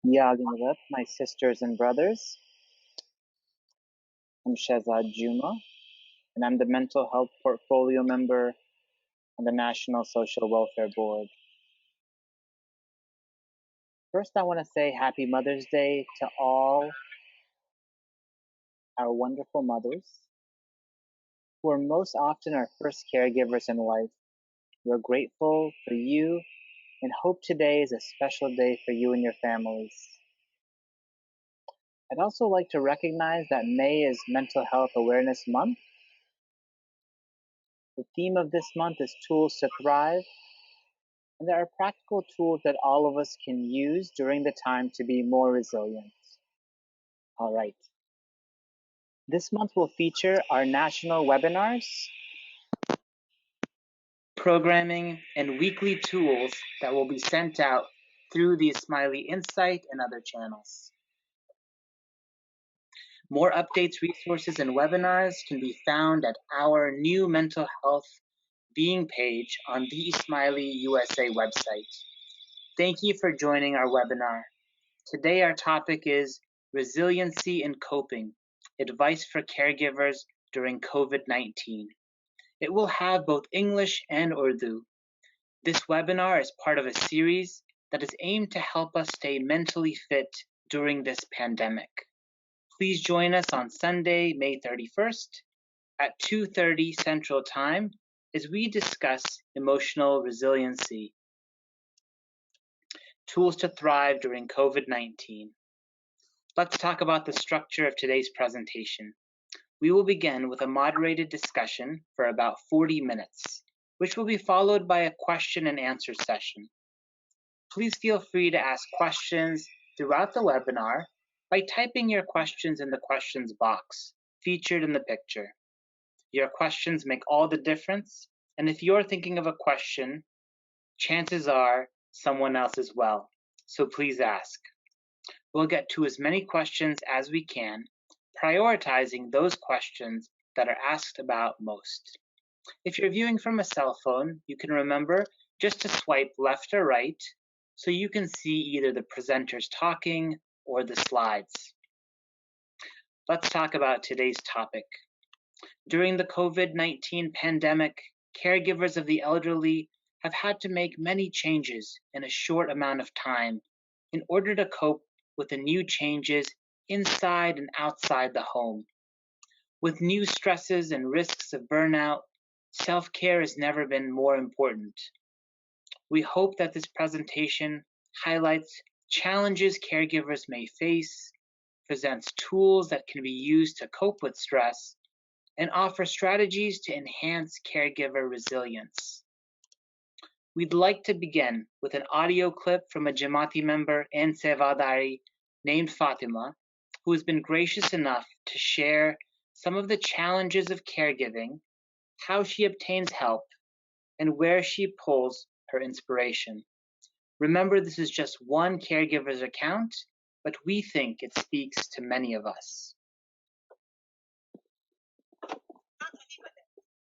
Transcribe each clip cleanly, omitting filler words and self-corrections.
Yalinrat, my sisters and brothers. I'm Shehzad Juma, and I'm the Mental Health Portfolio Member on the National Social Welfare Board. First, I want to say Happy Mother's Day to all our wonderful mothers, who are most often our first caregivers in life. We're grateful for you and hope today is a special day for you and your families. I'd also like to recognize that May is Mental Health Awareness Month. The theme of this month is Tools to Thrive, and there are practical tools that all of us can use during the time to be more resilient. All right. This month will feature our national webinars, programming, and weekly tools that will be sent out through the Smiley Insight and other channels. More updates, resources, and webinars can be found at our new mental health being page on the Smiley USA website. Thank you for joining our webinar. Today our topic is Resiliency and Coping, Advice for Caregivers During COVID-19. It will have both English and Urdu. This webinar is part of a series that is aimed to help us stay mentally fit during this pandemic. Please join us on Sunday, May 31st at 2:30 Central Time as we discuss emotional resiliency, tools to thrive during COVID-19. Let's talk about the structure of today's presentation. We will begin with a moderated discussion for about 40 minutes, which will be followed by a question and answer session. Please feel free to ask questions throughout the webinar by typing your questions in the questions box featured in the picture. Your questions make all the difference, and if you're thinking of a question, chances are someone else as well, so please ask. We'll get to as many questions as we can, prioritizing those questions that are asked about most. If you're viewing from a cell phone, you can remember just to swipe left or right so you can see either the presenters talking or the slides. Let's talk about today's topic. During the COVID-19 pandemic, caregivers of the elderly have had to make many changes in a short amount of time in order to cope with the new changes inside and outside the home. With new stresses and risks of burnout, self-care has never been more important. We hope that this presentation highlights challenges caregivers may face, presents tools that can be used to cope with stress, and offer strategies to enhance caregiver resilience. We'd like to begin with an audio clip from a Jamaati member and Sevadari named Fatima, who has been gracious enough to share some of the challenges of caregiving, how she obtains help, and where she pulls her inspiration. Remember, this is just one caregiver's account, but we think it speaks to many of us.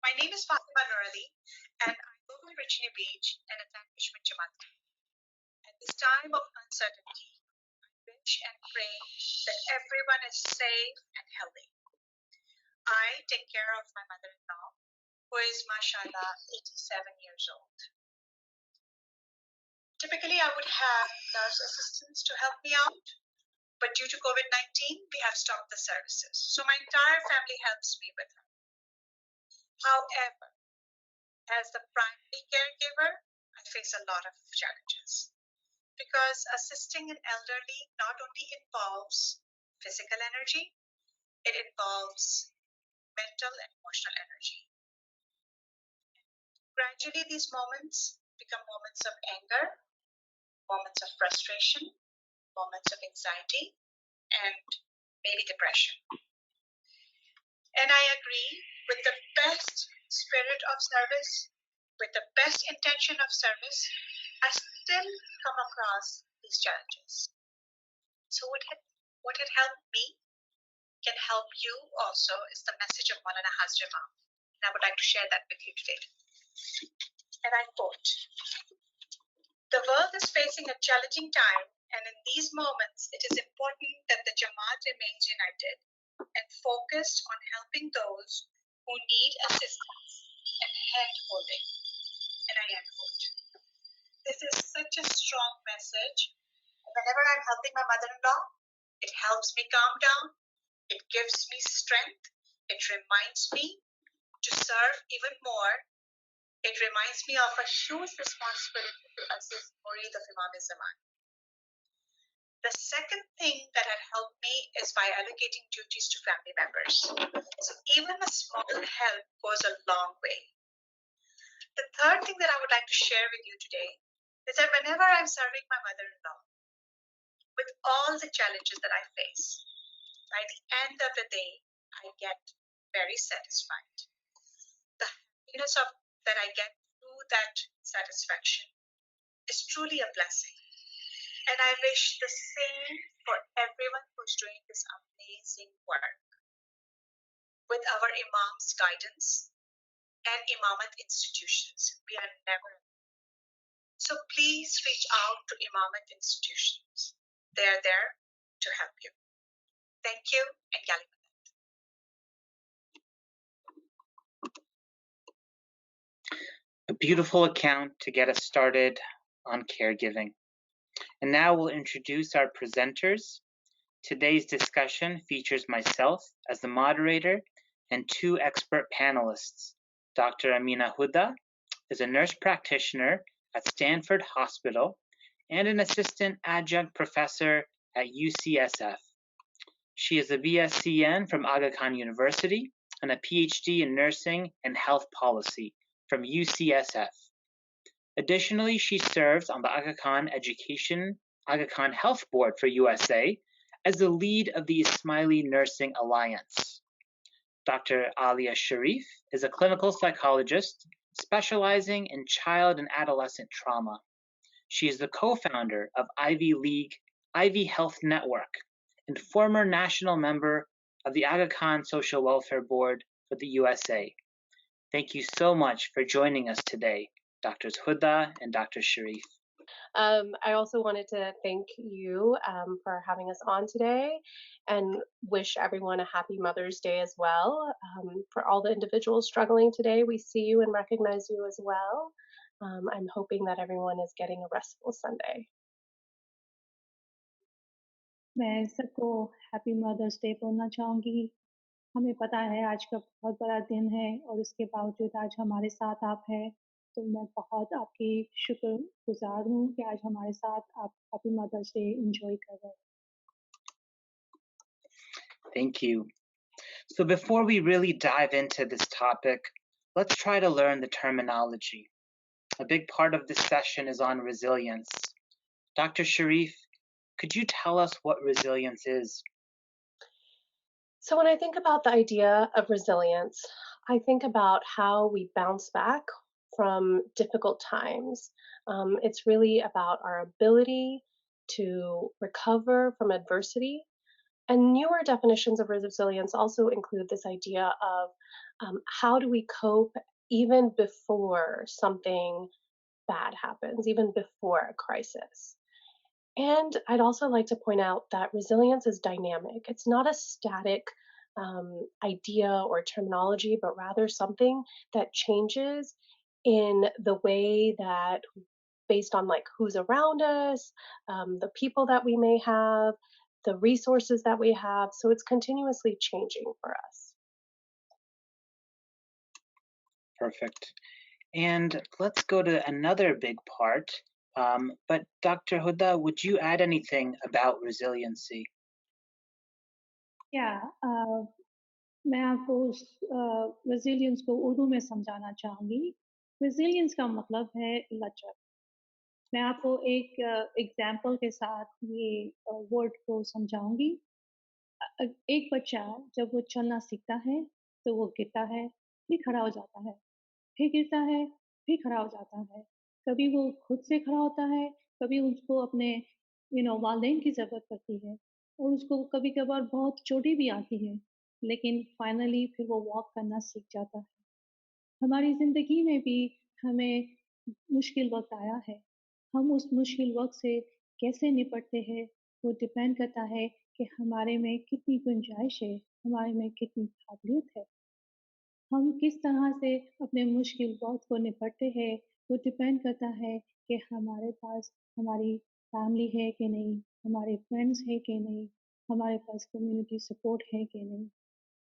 My name is Fatima Nurali, and I live in Virginia Beach and attend Bishop Jamaati. At this time of uncertainty, I wish and pray that everyone is safe and healthy. I take care of my mother-in-law, who is, mashallah, 87 years old. Typically, I would have nurse assistants to help me out, but due to COVID-19, we have stopped the services. So my entire family helps me with her. However, as the primary caregiver, I face a lot of challenges because assisting an elderly not only involves physical energy, it involves mental and emotional energy. Gradually, these moments become moments of anger, moments of frustration, moments of anxiety, and maybe depression. And I agree, with the best spirit of service, with the best intention of service, I still come across these challenges. So what had helped me can help you also is the message of Maulana Hazrat Imam. And I would like to share that with you today. And I quote, "The world is facing a challenging time And in these moments, it is important that the Jamaat remains united and focused on helping those who need assistance and hand-holding. And I end quote. This is such a strong message. Whenever I'm helping my mother-in-law, it helps me calm down. It gives me strength. It reminds me to serve even more. It reminds me of a huge responsibility to assist Murid of Imam Zaman. The second thing that had helped me is by allocating duties to family members. So even a small help goes a long way. The third thing that I would like to share with you today is that whenever I'm serving my mother-in-law, with all the challenges that I face, by the end of the day, I get very satisfied. The happiness that I get through that satisfaction is truly a blessing. And I wish the same for everyone who's doing this amazing work. With our Imam's guidance and Imamat institutions, we are never. So please reach out to Imamat institutions. They are there to help you. Thank you, and Yali. A beautiful account to get us started on caregiving. And now we'll introduce our presenters. Today's discussion features myself as the moderator and two expert panelists. Dr. Amina Huda is a nurse practitioner at Stanford Hospital and an assistant adjunct professor at UCSF. She is a BSCN from Aga Khan University and a PhD in nursing and health policy from UCSF. Additionally, she serves on the Aga Khan Health Board for USA as the lead of the Ismaili Nursing Alliance. Dr. Alia Sharif is a clinical psychologist specializing in child and adolescent trauma. She is the co-founder of Ivy Health Network and former national member of the Aga Khan Social Welfare Board for the USA. Thank you so much for joining us today, Drs. Huda and Dr. Sharif. I also wanted to thank you for having us on today and wish everyone a happy Mother's Day as well. For all the individuals struggling today, we see you and recognize you as well. I'm hoping that everyone is getting a restful Sunday. मैं सबको happy mother's day बोलना चाहूँगी। हमें पता है आज का बहुत बड़ा दिन है और उसके बावजूद आज हमारे साथ आप हैं, तो मैं बहुत आपकी शुक्रगुजार हूँ कि आज हमारे साथ आप हैप्पी मदर्स डे एंजॉय कर रहे हैं। Thank you. So before we really dive into this topic, let's try to learn the terminology. A big part of this session is on resilience. Dr. Sharif, could you tell us what resilience is? So when I think about the idea of resilience, I think about how we bounce back from difficult times. It's really about our ability to recover from adversity. And newer definitions of resilience also include this idea of how do we cope even before something bad happens, even before a crisis. And I'd also like to point out that resilience is dynamic. It's not a static idea or terminology, but rather something that changes in the way that based on like who's around us, the people that we may have, the resources that we have. So it's continuously changing for us. Perfect. And let's go to another big part. But Dr. Huda, would you add anything about resiliency? Yeah, मैं आपको उस resilience को उर्दू में समझाना चाहूँगी। Resilience का मतलब है लचक। मैं आपको एक एग्जाम्पल के साथ ये वर्ड को समझाऊंगी। एक बच्चा जब वो चलना सीखता है तो वो गिरता है, फिर खड़ा हो जाता है, फिर गिरता है, फिर खड़ा हो जाता है। कभी वो खुद से खड़ा होता है, कभी उसको अपने वालिदैन की ज़रूरत पड़ती है और उसको कभी कभार बहुत चोटें भी आती है, लेकिन फाइनली फिर वो वॉक करना सीख जाता है। हमारी ज़िंदगी में भी हमें मुश्किल वक्त आया है, हम उस मुश्किल वक्त से कैसे निपटते हैं वो डिपेंड करता है कि हमारे में कितनी गुंजाइश है, हमारे में कितनी काबिलियत है। हम किस तरह से अपने मुश्किल वक़्त को निपटते हैं, वो डिपेंड करता है कि हमारे पास हमारी फैमिली है कि नहीं, हमारे फ्रेंड्स हैं कि नहीं, हमारे पास कम्युनिटी सपोर्ट है कि नहीं।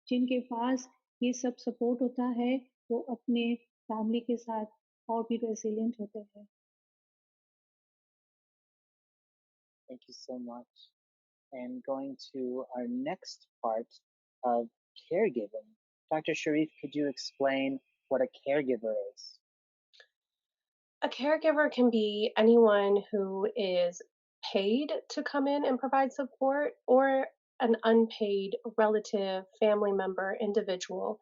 जिनके पास ये सब सपोर्ट होता है, वो अपने फैमिली के साथ और भी रेज़िलिएंट होते हैं। Thank you so much. And going to our next part of caregiving. Dr. Sharif, could you explain what a caregiver is? A caregiver can be anyone who is paid to come in and provide support or an unpaid relative, family member, individual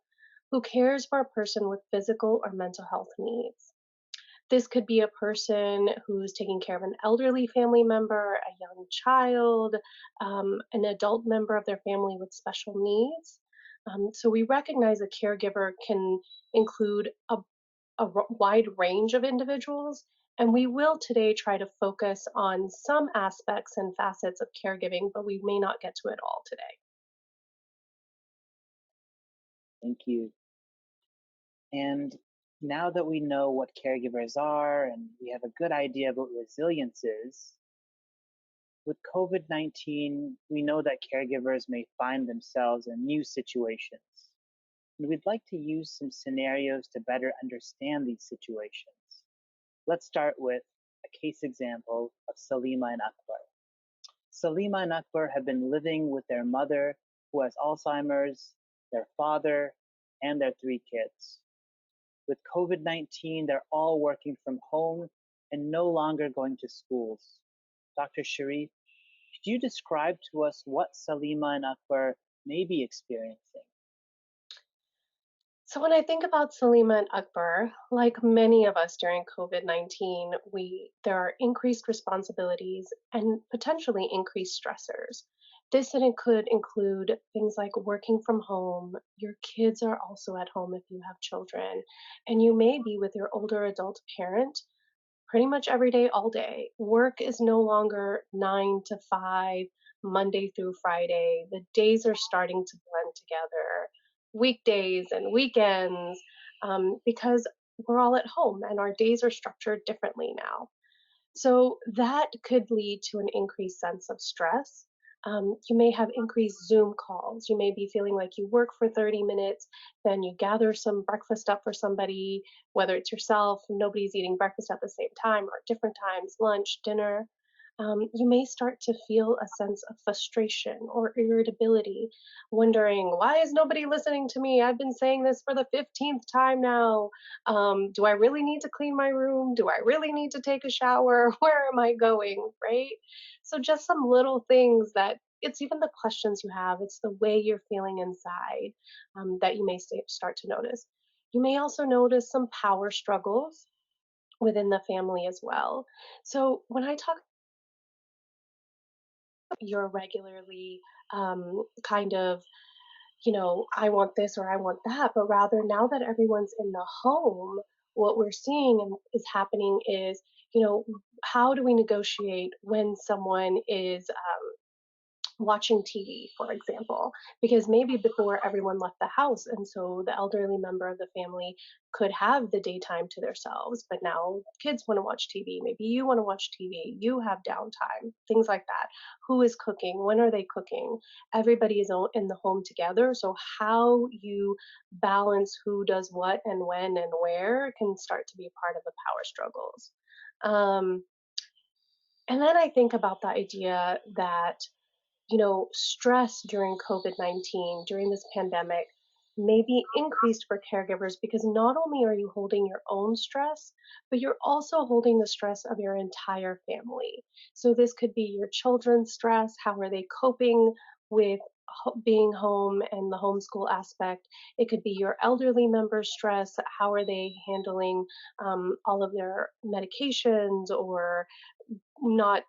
who cares for a person with physical or mental health needs. This could be a person who's taking care of an elderly family member, a young child, an adult member of their family with special needs. So we recognize a caregiver can include a wide range of individuals, and we will today try to focus on some aspects and facets of caregiving, but we may not get to it all today. Thank you. And now that we know what caregivers are and we have a good idea of what resilience is, with COVID-19, we know that caregivers may find themselves in new situations. And we'd like to use some scenarios to better understand these situations. Let's start with a case example of Salima and Akbar. Salima and Akbar have been living with their mother who has Alzheimer's, their father, and their 3 kids. With COVID-19, they're all working from home and no longer going to schools. Dr. Sharif, could you describe to us what Salima and Akbar may be experiencing? So when I think about Salima and Akbar, like many of us during COVID-19, there are increased responsibilities and potentially increased stressors. Could include things like working from home. Your kids are also at home if you have children, and you may be with your older adult parent pretty much every day, all day. Work is no longer 9 to 5, Monday through Friday. The days are starting to blend together, weekdays and weekends, because we're all at home and our days are structured differently now. So that could lead to an increased sense of stress. You may have increased Zoom calls. You may be feeling like you work for 30 minutes, then you gather some breakfast up for somebody, whether it's yourself, nobody's eating breakfast at the same time or at different times, lunch, dinner. You may start to feel a sense of frustration or irritability, wondering, why is nobody listening to me? I've been saying this for the 15th time now. Do I really need to clean my room? Do I really need to take a shower? Where am I going? Right? So, just some little things that it's even the questions you have, it's the way you're feeling inside that you may start to notice. You may also notice some power struggles within the family as well. So, when I talk, you're regularly kind of I want this or I want that, but rather now that everyone's in the home, what we're seeing and is happening is, how do we negotiate when someone is watching TV, for example, because maybe before everyone left the house, and so the elderly member of the family could have the daytime to themselves, but now kids want to watch TV. Maybe you want to watch TV, you have downtime, things like that. Who is cooking? When are they cooking? Everybody is in the home together. So, how you balance who does what and when and where can start to be part of the power struggles. Um, and then I think about the idea that stress during COVID-19, during this pandemic, may be increased for caregivers because not only are you holding your own stress, but you're also holding the stress of your entire family. So this could be your children's stress. How are they coping with being home and the homeschool aspect? It could be your elderly member's stress. How are they handling all of their medications or not,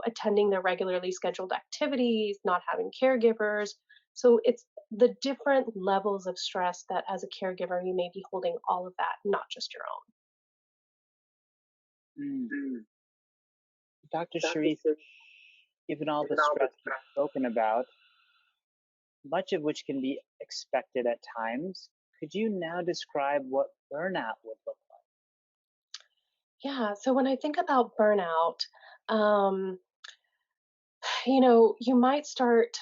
attending their regularly scheduled activities, not having caregivers. So it's the different levels of stress that as a caregiver you may be holding all of that, not just your own. Mm. Dr. Sharif, given all the stress you've spoken about, much of which can be expected at times, could you now describe what burnout would look like? Yeah, so when I think about burnout, um, you might start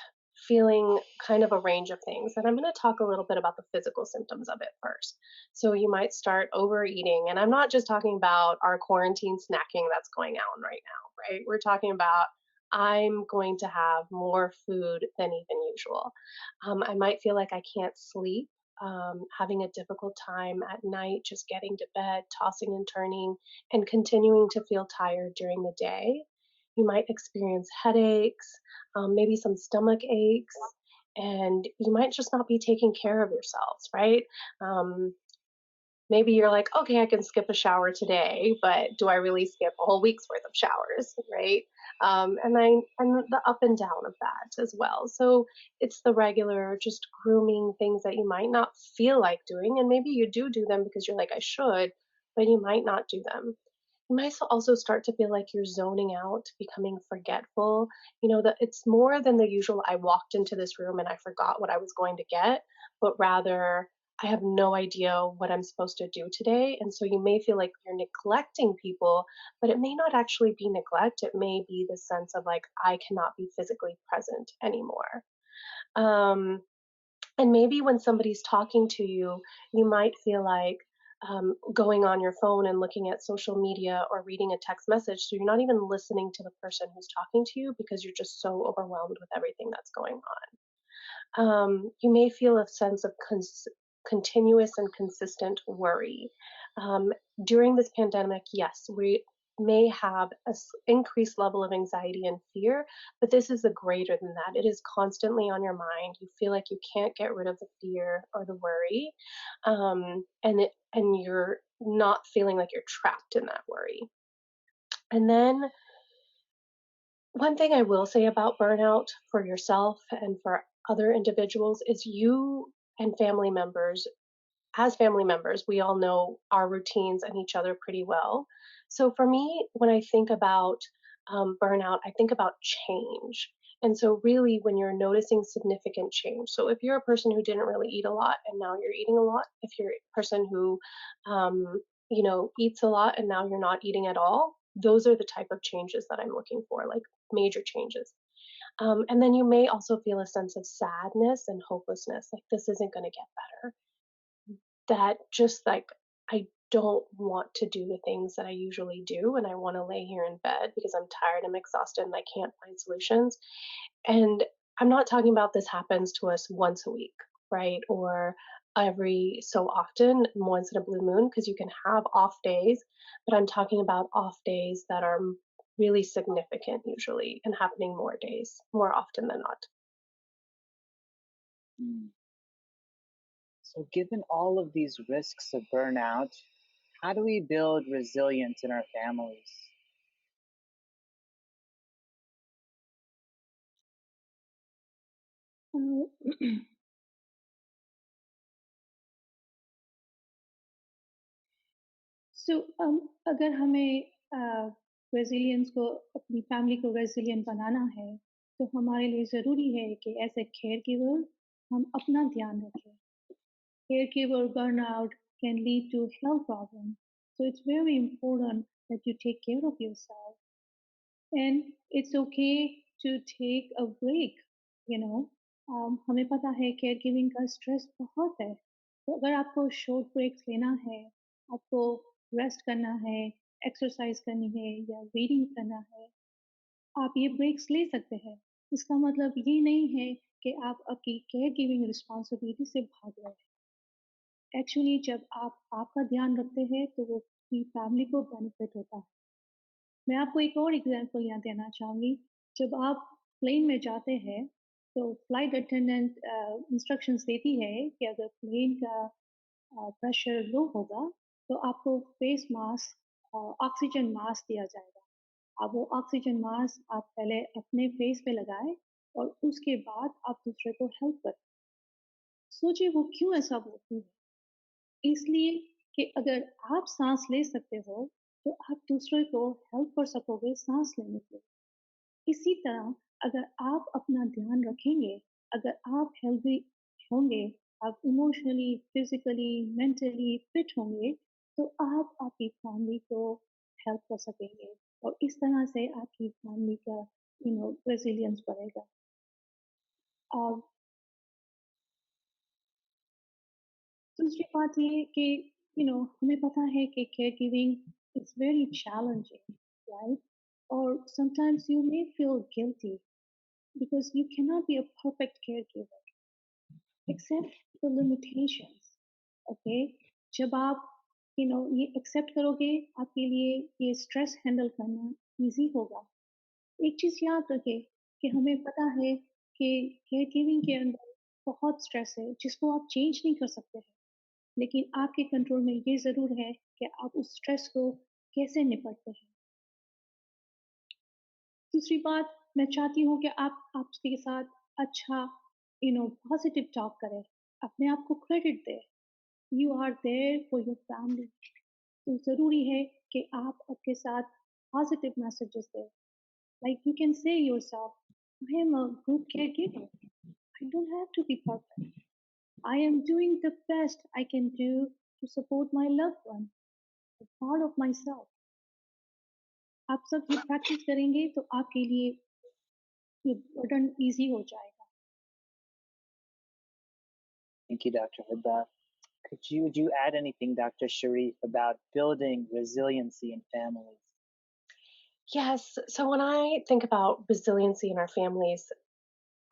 feeling kind of a range of things. And I'm going to talk a little bit about the physical symptoms of it first. So you might start overeating. And I'm not just talking about our quarantine snacking that's going on right now, right? We're talking about I'm going to have more food than even usual. I might feel like I can't sleep. Having a difficult time at night, just getting to bed, tossing and turning, and continuing to feel tired during the day. You might experience headaches, maybe some stomach aches, and you might just not be taking care of yourselves, right? Um, Maybe you're like, okay, I can skip a shower today, but do I really skip a whole week's worth of showers, right? And the up and down of that as well. So it's the regular, just grooming things that you might not feel like doing, and maybe you do them because you're like, I should, but you might not do them. You might also start to feel like you're zoning out, becoming forgetful. That it's more than the usual, I walked into this room and I forgot what I was going to get, but rather I have no idea what I'm supposed to do today. And so you may feel like you're neglecting people, but it may not actually be neglect. It may be the sense of like, I cannot be physically present anymore. Um, and maybe when somebody's talking to you, you might feel like going on your phone and looking at social media or reading a text message. So you're not even listening to the person who's talking to you because you're just so overwhelmed with everything that's going on. You may feel a sense of continuous and consistent worry. Um, During this pandemic, yes, we may have an increased level of anxiety and fear, but this is a greater than that. It is constantly on your mind. You feel like you can't get rid of the fear or the worry, and you're not feeling like you're trapped in that worry. And then one thing I will say about burnout for yourself and for other individuals is you and as family members, we all know our routines and each other pretty well. So for me, when I think about burnout, I think about change. And so, really, when you're noticing significant change, so if you're a person who didn't really eat a lot and now you're eating a lot, if you're a person who, eats a lot and now you're not eating at all, those are the type of changes that I'm looking for, like major changes. And then you may also feel a sense of sadness and hopelessness, like this isn't going to get better, that just like I don't want to do the things that I usually do and I want to lay here in bed because I'm tired, I'm exhausted, and I can't find solutions. And I'm not talking about this happens to us once a week, right? Or every so often, once in a blue moon, because you can have off days, but I'm talking about off days that are really significant usually and happening more often than not. Hmm. So, given all of these risks of burnout, how do we build resilience in our families? सो अगर हमें resilience को अपनी family को resilient बनाना है तो हमारे लिए ज़रूरी है कि एज ए केयर गिवर हम अपना ध्यान रखें. Caregiver burnout can lead to health problems, so it's very important that you take care of yourself. And it's okay to take a break, you know. हमें पता है केयर गिविंग का stress बहुत है, तो अगर आपको शॉर्ट ब्रेक्स लेना है, आपको रेस्ट करना है, एक्सरसाइज करनी है या रीडिंग करना है, आप ये ब्रेक्स ले सकते हैं. इसका मतलब ये नहीं है कि आप आपकी केयर गिविंग रिस्पॉन्सिबिलिटी से भाग रहे हैं. एक्चुअली जब आप आपका ध्यान रखते हैं तो वो पूरी फैमिली को बेनिफिट होता है. मैं आपको एक और एग्जांपल यहाँ देना चाहूँगी. जब आप प्लेन में जाते हैं तो फ्लाइट अटेंडेंट इंस्ट्रक्शंस देती है कि अगर प्लेन का प्रेशर लो होगा तो आपको फेस मास्क ऑक्सीजन मास्क दिया जाएगा. अब वो ऑक्सीजन मास्क आप पहले अपने फेस पे लगाएं और उसके बाद आप दूसरे को हेल्प करें. सोचिए वो क्यों ऐसा बोलती है. इसलिए कि अगर आप सांस ले सकते हो तो आप दूसरे को हेल्प कर सकोगे सांस लेने के लिए। इसी तरह अगर आप अपना ध्यान रखेंगे, अगर आप हेल्दी होंगे, आप इमोशनली, फिजिकली, मेंटली फिट होंगे, तो आप आपकी फैमिली को हेल्प कर सकेंगे और इस तरह से आपकी फैमिली का रेजिलियंस बढ़ेगा। और दूसरी बात ये कि हमें पता है कि care giving is very challenging, right? और sometimes you may feel guilty because you cannot be a perfect caregiver. Accept the limitations. Okay, जब आप ये एक्सेप्ट करोगे, आपके लिए ये स्ट्रेस हैंडल करना इजी होगा। एक चीज याद रखें कि हमें पता है कि केयर गिविंग के अंदर बहुत स्ट्रेस है जिसको आप चेंज नहीं कर सकते हैं, लेकिन आपके कंट्रोल में ये ज़रूर है कि आप उस स्ट्रेस को कैसे निपटते हैं। दूसरी बात, मैं चाहती हूँ कि आप आपके साथ अच्छा पॉजिटिव टॉक करें, अपने आप को क्रेडिट दें। You are there for your family. तो ज़रूरी है कि आप आपके साथ पॉजिटिव मैसेजेस दें। Like you can say yourself, I am a good caregiver, I don't have to be perfect, I am doing the best I can do to support my loved one, part of myself. आप सब ये practice करेंगे तो आपके लिए ये burden easy हो जाएगा। Thank you, Dr. Hibba. Would you add anything, Dr. Sharif, about building resiliency in families? Yes. So when I think about resiliency in our families,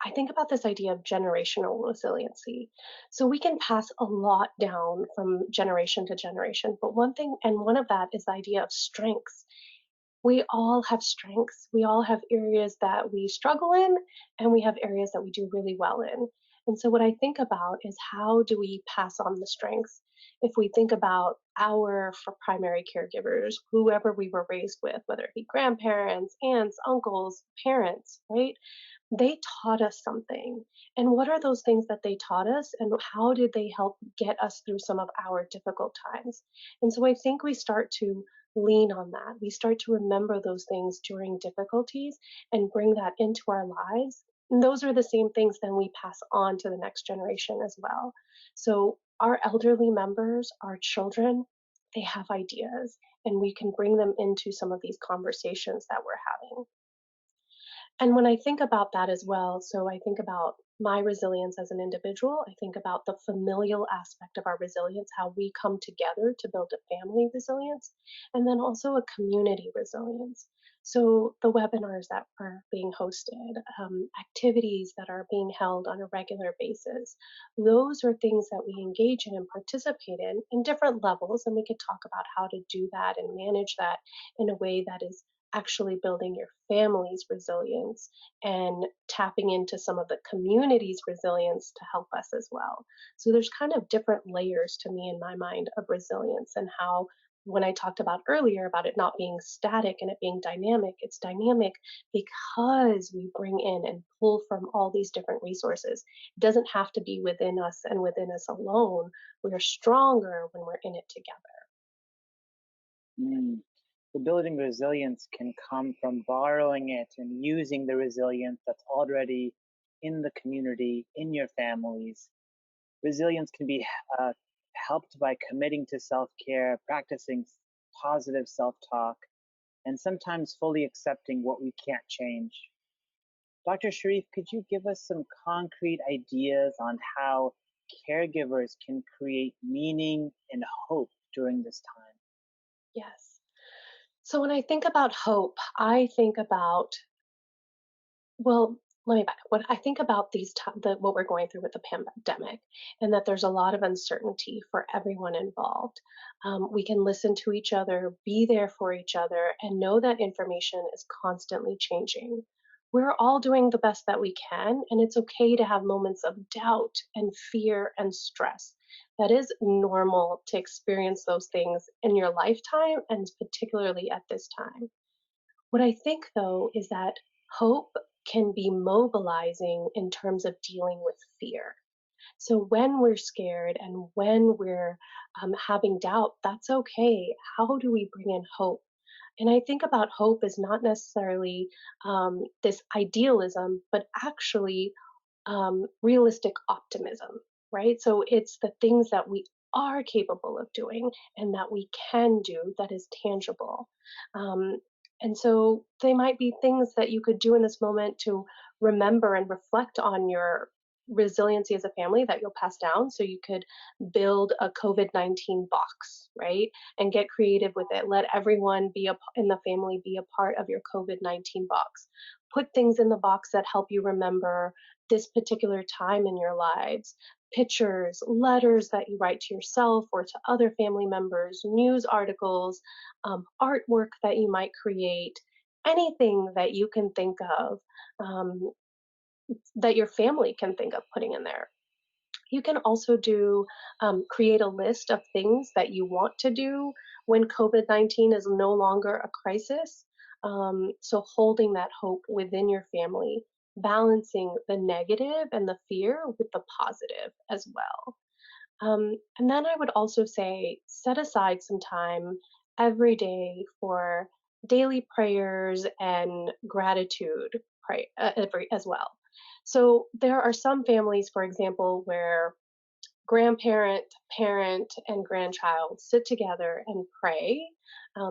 I think about this idea of generational resiliency. So we can pass a lot down from generation to generation, but one thing, and one of that is the idea of strengths. We all have strengths. We all have areas that we struggle in, and we have areas that we do really well in. And so, what I think about is how do we pass on the strengths? If we think about our for primary caregivers, whoever we were raised with, whether it be grandparents, aunts, uncles, parents, right? They taught us something. And what are those things that they taught us? And how did they help get us through some of our difficult times? And so I think we start to lean on that. We start to remember those things during difficulties and bring that into our lives. And those are the same things then we pass on to the next generation as well. So our elderly members, our children, they have ideas and we can bring them into some of these conversations that we're having. And when I think about that as well, so I think about my resilience as an individual, I think about the familial aspect of our resilience, how we come together to build a family resilience, and then also a community resilience. So the webinars that are being hosted, activities that are being held on a regular basis, those are things that we engage in and participate in different levels. And we could talk about how to do that and manage that in a way that is actually building your family's resilience and tapping into some of the community's resilience to help us as well. So there's kind of different layers to me in my mind of resilience and how when I talked about earlier about it not being static and it being dynamic, it's dynamic because we bring in and pull from all these different resources. It doesn't have to be within us and within us alone. We're stronger when we're in it together. Mm. So building resilience can come from borrowing it and using the resilience that's already in the community, in your families. Resilience can be helped by committing to self-care, practicing positive self-talk, and sometimes fully accepting what we can't change. Dr. Sharif, could you give us some concrete ideas on how caregivers can create meaning and hope during this time? Yes. So when I think about hope, I think about, well, let me back. When I think about what we're going through with the pandemic, and that there's a lot of uncertainty for everyone involved, we can listen to each other, be there for each other, and know that information is constantly changing. We're all doing the best that we can, and it's okay to have moments of doubt and fear and stress. That is normal to experience those things in your lifetime, and particularly at this time. What I think, though, is that hope can be mobilizing in terms of dealing with fear. So when we're scared and when we're having doubt, that's okay. How do we bring in hope And I think about hope as not necessarily this idealism, but actually realistic optimism, right? So it's the things that we are capable of doing and that we can do that is tangible. Um, and so they might be things that you could do in this moment to remember and reflect on your resiliency as a family that you'll pass down. So you could build a COVID-19 box, right? And get creative with it. Let everyone in the family be a part of your COVID-19 box. Put things in the box that help you remember this particular time in your lives, pictures, letters that you write to yourself or to other family members, news articles, artwork that you might create, anything that you can think of, um, that your family can think of putting in there. You can also create a list of things that you want to do when COVID-19 is no longer a crisis. So holding that hope within your family, balancing the negative and the fear with the positive as well. And then I would also say set aside some time every day for daily prayers and gratitude as well. So there are some families, for example, where grandparent, parent, and grandchild sit together and pray.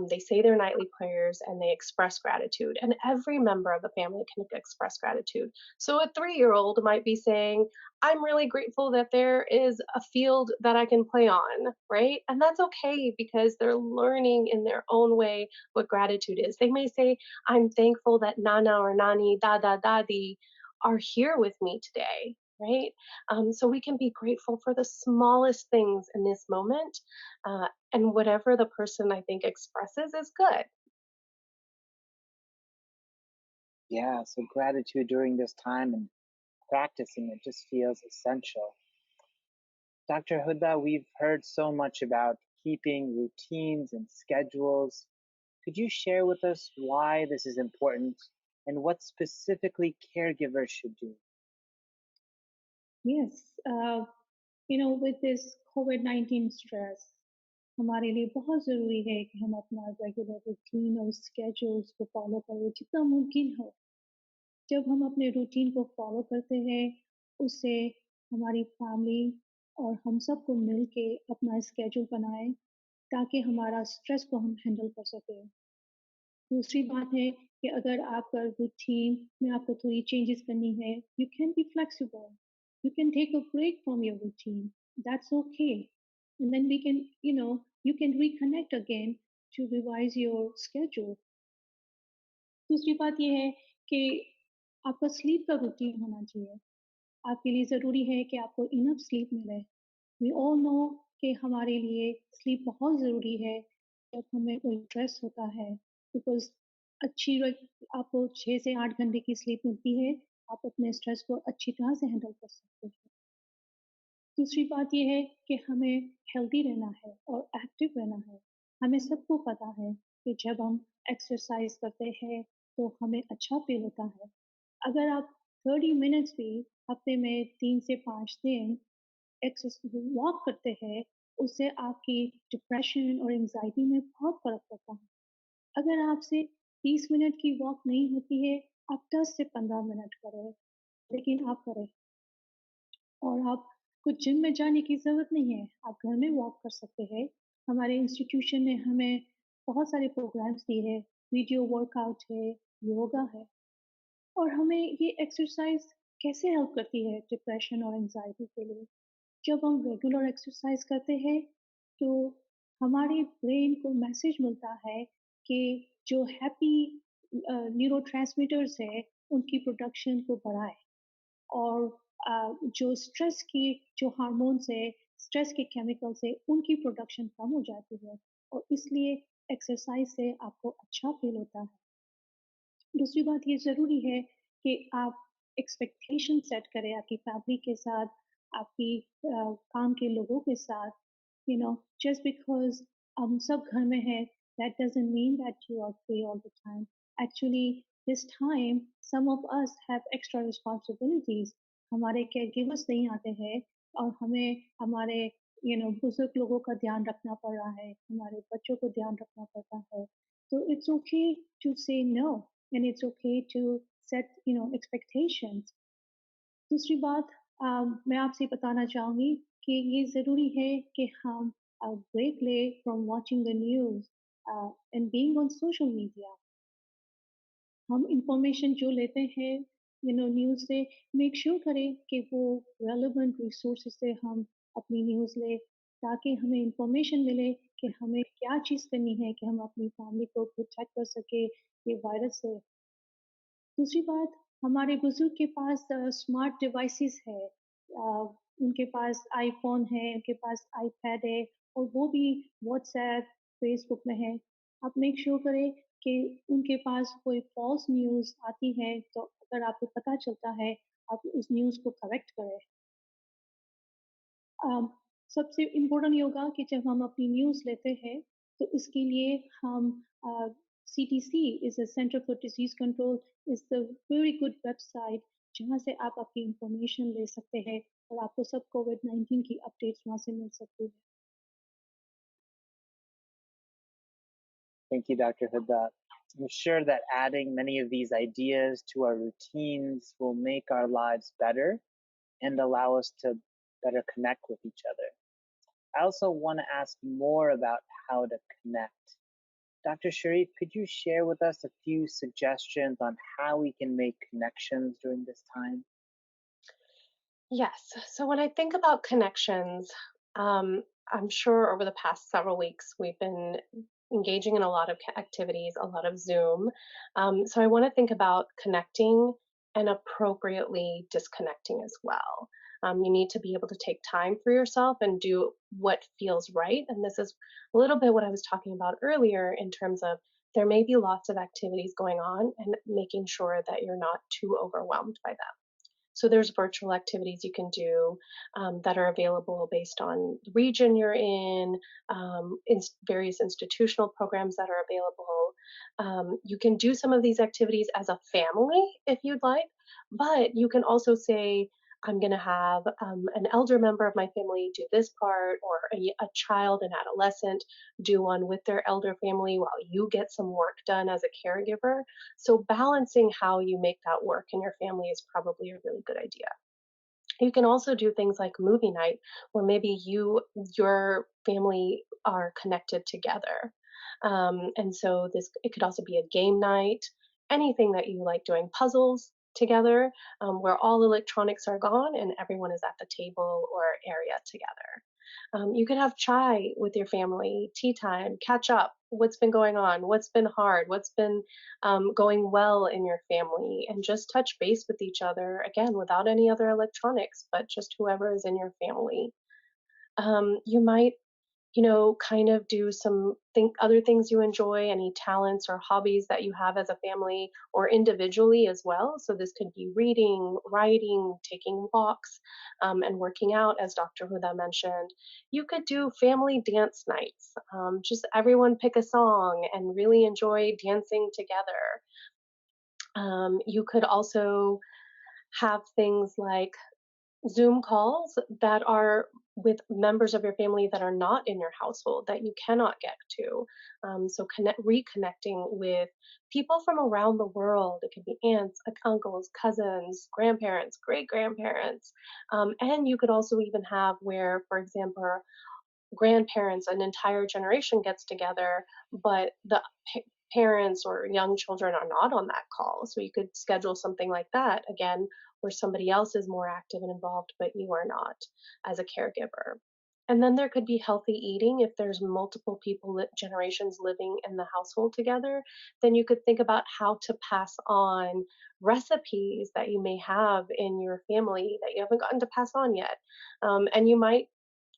They say their nightly prayers and they express gratitude. And every member of the family can express gratitude. So a 3-year-old might be saying, I'm really grateful that there is a field that I can play on, right? And that's okay because they're learning in their own way what gratitude is. They may say, I'm thankful that Nana or Nani, Dada, Dadi are here with me today, right? So we can be grateful for the smallest things in this moment, and whatever the person I think expresses is good. Yeah, so gratitude during this time and practicing it just feels essential. Dr. Huda, we've heard so much about keeping routines and schedules. Could you share with us why this is important and what specifically caregivers should do? Yes, with this COVID-19 stress, हमारे लिए बहुत ज़रूरी है कि हम अपना regular routine और schedules को फॉलो करें जितना मुमकिन हो। जब हम अपने रूटीन को फॉलो करते हैं, उससे हमारी फैमिली और हम सबको मिल के अपना स्केड्यूल बनाएं ताकि हमारा स्ट्रेस को हम हैंडल कर सकें। दूसरी बात है कि अगर आपका रूटीन में आपको थोड़ी चेंजेस करनी है, you can be flexible, you can take a break from your routine, that's okay, and then we can you can reconnect again to revise your schedule. दूसरी बात ये है कि आपका स्लीप का रूटीन होना चाहिए। आपके लिए ज़रूरी है कि आपको इनफ स्लीप मिले। वी ऑल नो कि हमारे लिए स्लीप बहुत ज़रूरी है जब हमें कोई स्ट्रेस होता है, बिकॉज़ आपको 6 से 8 घंटे की स्लीप मिलती है, आप अपने स्ट्रेस को अच्छी तरह से हैंडल कर सकते हैं। दूसरी बात ये है कि हमें हेल्दी रहना है और एक्टिव रहना है। हमें सबको पता है कि जब हम एक्सरसाइज करते हैं तो हमें अच्छा फील होता है। अगर आप 30 मिनट्स भी हफ्ते में 3 से 5 दिन वॉक करते हैं, उससे आपकी डिप्रेशन और एंजाइटी में बहुत फ़र्क पड़ता है। अगर आपसे 30 मिनट की वॉक नहीं होती है, आप 10 से 15 मिनट करें, लेकिन आप करें। और आपको जिम में जाने की ज़रूरत नहीं है, आप घर में वॉक कर सकते हैं। हमारे इंस्टीट्यूशन ने हमें बहुत सारे प्रोग्राम्स दिए हैं, वीडियो वर्कआउट है, योगा है, और हमें ये एक्सरसाइज कैसे हेल्प करती है डिप्रेशन और एंजाइटी के लिए। जब हम रेगुलर एक्सरसाइज करते हैं, तो हमारे ब्रेन को मैसेज मिलता है कि जो हैप्पी न्यूरोट्रांसमीटर्स है, उनकी प्रोडक्शन को बढ़ाए, और जो स्ट्रेस की जो हार्मोन्स है, स्ट्रेस के केमिकल्स है, उनकी प्रोडक्शन कम हो जाती है, और इसलिए एक्सरसाइज से आपको अच्छा फील होता है। दूसरी बात ये ज़रूरी है कि आप एक्सपेक्टेशन सेट करें आपकी फैमिली के साथ, आपकी काम के लोगों के साथ। जस्ट बिकॉज़ हम सब घर में हैं, that doesn't mean that you are free all the time. Actually this time some of us have extra responsibilities. हमारे केयरगिवर्स नहीं आते हैं, और हमें हमारे बुज़ुर्ग लोगों का ध्यान रखना पड़ रहा है, हमारे बच्चों को ध्यान रखना पड़ता है। So it's okay to say no, and it's okay to set expectations. दूसरी बात मैं आपसे बताना चाहूँगी कि ये ज़रूरी है कि हम ब्रेक ले from watching the news and being on social media. हम इंफॉर्मेशन जो लेते हैं न्यूज़ से, मेक श्योर करें कि वो रेलेवेंट रिसोर्सेज से हम अपनी न्यूज़ लें, ताकि हमें इंफॉर्मेशन मिले कि हमें क्या चीज़ करनी है कि हम अपनी फैमिली को प्रोटेक्ट कर सके ये वायरस से. दूसरी बात, हमारे बुजुर्ग के पास स्मार्ट डिवाइसेस है, उनके पास आईफोन है, उनके पास आईपैड है, और वो भी व्हाट्सएप फेसबुक में है. आप मेक श्योर करें कि उनके पास कोई फॉल्स न्यूज़ आती है तो अगर आपको पता चलता है आप उस न्यूज़ को करेक्ट करें. अम, सबसे इम्पोर्टेंट ये होगा कि जब हम अपनी न्यूज़ लेते हैं तो इसके लिए हम CDC is a centre for disease control is the very good website जहाँ से आप अपनी इंफॉर्मेशन ले सकते हैं और आपको सब COVID-19 की अपडेट्स वहाँ से मिल सकती है. Thank you, Dr. Huda. I'm sure that adding many of these ideas to our routines will make our lives better and allow us to better connect with each other. I also want to ask more about how to connect. Dr. Sharif, could you share with us a few suggestions on how we can make connections during this time? Yes. So when I think about connections, I'm sure over the past several weeks we've been engaging in a lot of activities, a lot of Zoom. So I want to think about connecting and appropriately disconnecting as well. You need to be able to take time for yourself and do what feels right. And this is a little bit what I was talking about earlier in terms of there may be lots of activities going on and making sure that you're not too overwhelmed by them. So there's virtual activities you can do that are available based on the region you're in various institutional programs that are available. You can do some of these activities as a family if you'd like, but you can also say, I'm going to have an elder member of my family do this part, or a child, an adolescent, do one with their elder family while you get some work done as a caregiver. So balancing how you make that work in your family is probably a really good idea. You can also do things like movie night where maybe your family are connected together. And so this it could also be a game night, anything that you like doing, puzzles together, where all electronics are gone and everyone is at the table or area together. You could have chai with your family, tea time, catch up. What's been going on? What's been hard? What's been going well in your family? And just touch base with each other, again, without any other electronics, but just whoever is in your family. You might kind of do some think other things you enjoy, any talents or hobbies that you have as a family or individually as well. So this could be reading, writing, taking walks, and working out, as Dr. Huda mentioned. You could do family dance nights. Just everyone pick a song and really enjoy dancing together. You could also have things like Zoom calls that are with members of your family that are not in your household that you cannot get to. So reconnecting with people from around the world. It could be aunts, uncles, cousins, grandparents, great grandparents. And you could also even have where, for example, grandparents, an entire generation gets together, but the parents or young children are not on that call. So you could schedule something like that, again, where somebody else is more active and involved, but you are not as a caregiver. And then there could be healthy eating. If there's multiple people, generations living in the household together, then you could think about how to pass on recipes that you may have in your family that you haven't gotten to pass on yet. And you might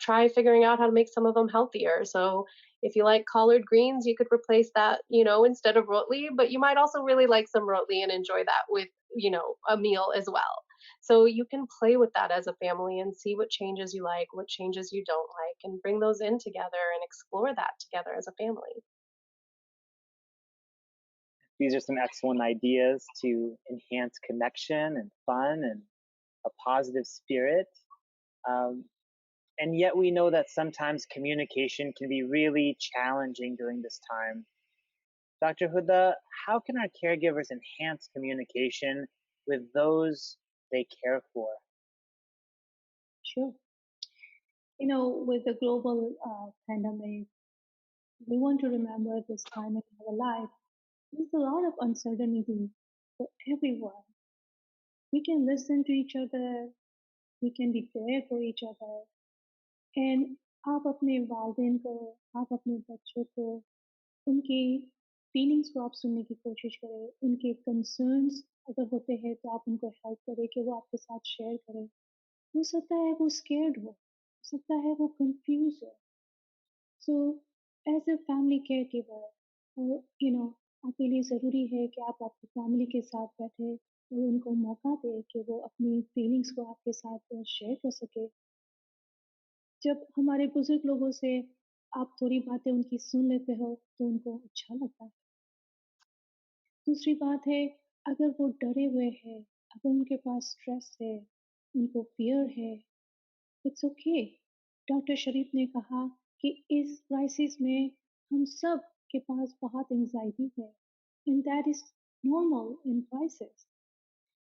try figuring out how to make some of them healthier. So if you like collard greens, you could replace that, instead of rotli, but you might also really like some rotli and enjoy that with, a meal as well. So you can play with that as a family and see what changes you like, what changes you don't like, and bring those in together and explore that together as a family. These are some excellent ideas to enhance connection and fun and a positive spirit. Um, and yet we know that sometimes communication can be really challenging during this time. Dr. Huda, how can our caregivers enhance communication with those they care for? Sure. You know, with the global pandemic, we want to remember this time in our life. There's a lot of uncertainty for everyone. We can listen to each other, we can be there for each other, and आप अपने वालदेन को, आप अपने बच्चों को, उनकी feelings को आप सुनने की कोशिश करें, उनके कंसर्न्स अगर होते हैं तो आप उनको हेल्प करें कि वो आपके साथ शेयर करें। हो सकता है वो स्केर्ड हो सकता है वो कंफ्यूज हो। So as a family caregiver you know आपके लिए ज़रूरी है कि आप आपकी फैमिली के साथ बैठे और उनको मौका दें कि वो अपनी फीलिंग्स को आपके साथ शेयर कर सके। जब हमारे बुजुर्ग लोगों से आप थोड़ी बातें उनकी सुन लेते हो तो उनको अच्छा लगता है। दूसरी बात है, अगर वो डरे हुए हैं, अगर उनके पास स्ट्रेस है, उनको फ़ियर है, इट्स ओके। डॉक्टर शरीफ ने कहा कि इस क्राइसिस में हम सब के पास बहुत एंग्ज़ायटी है and that is normal in crisis.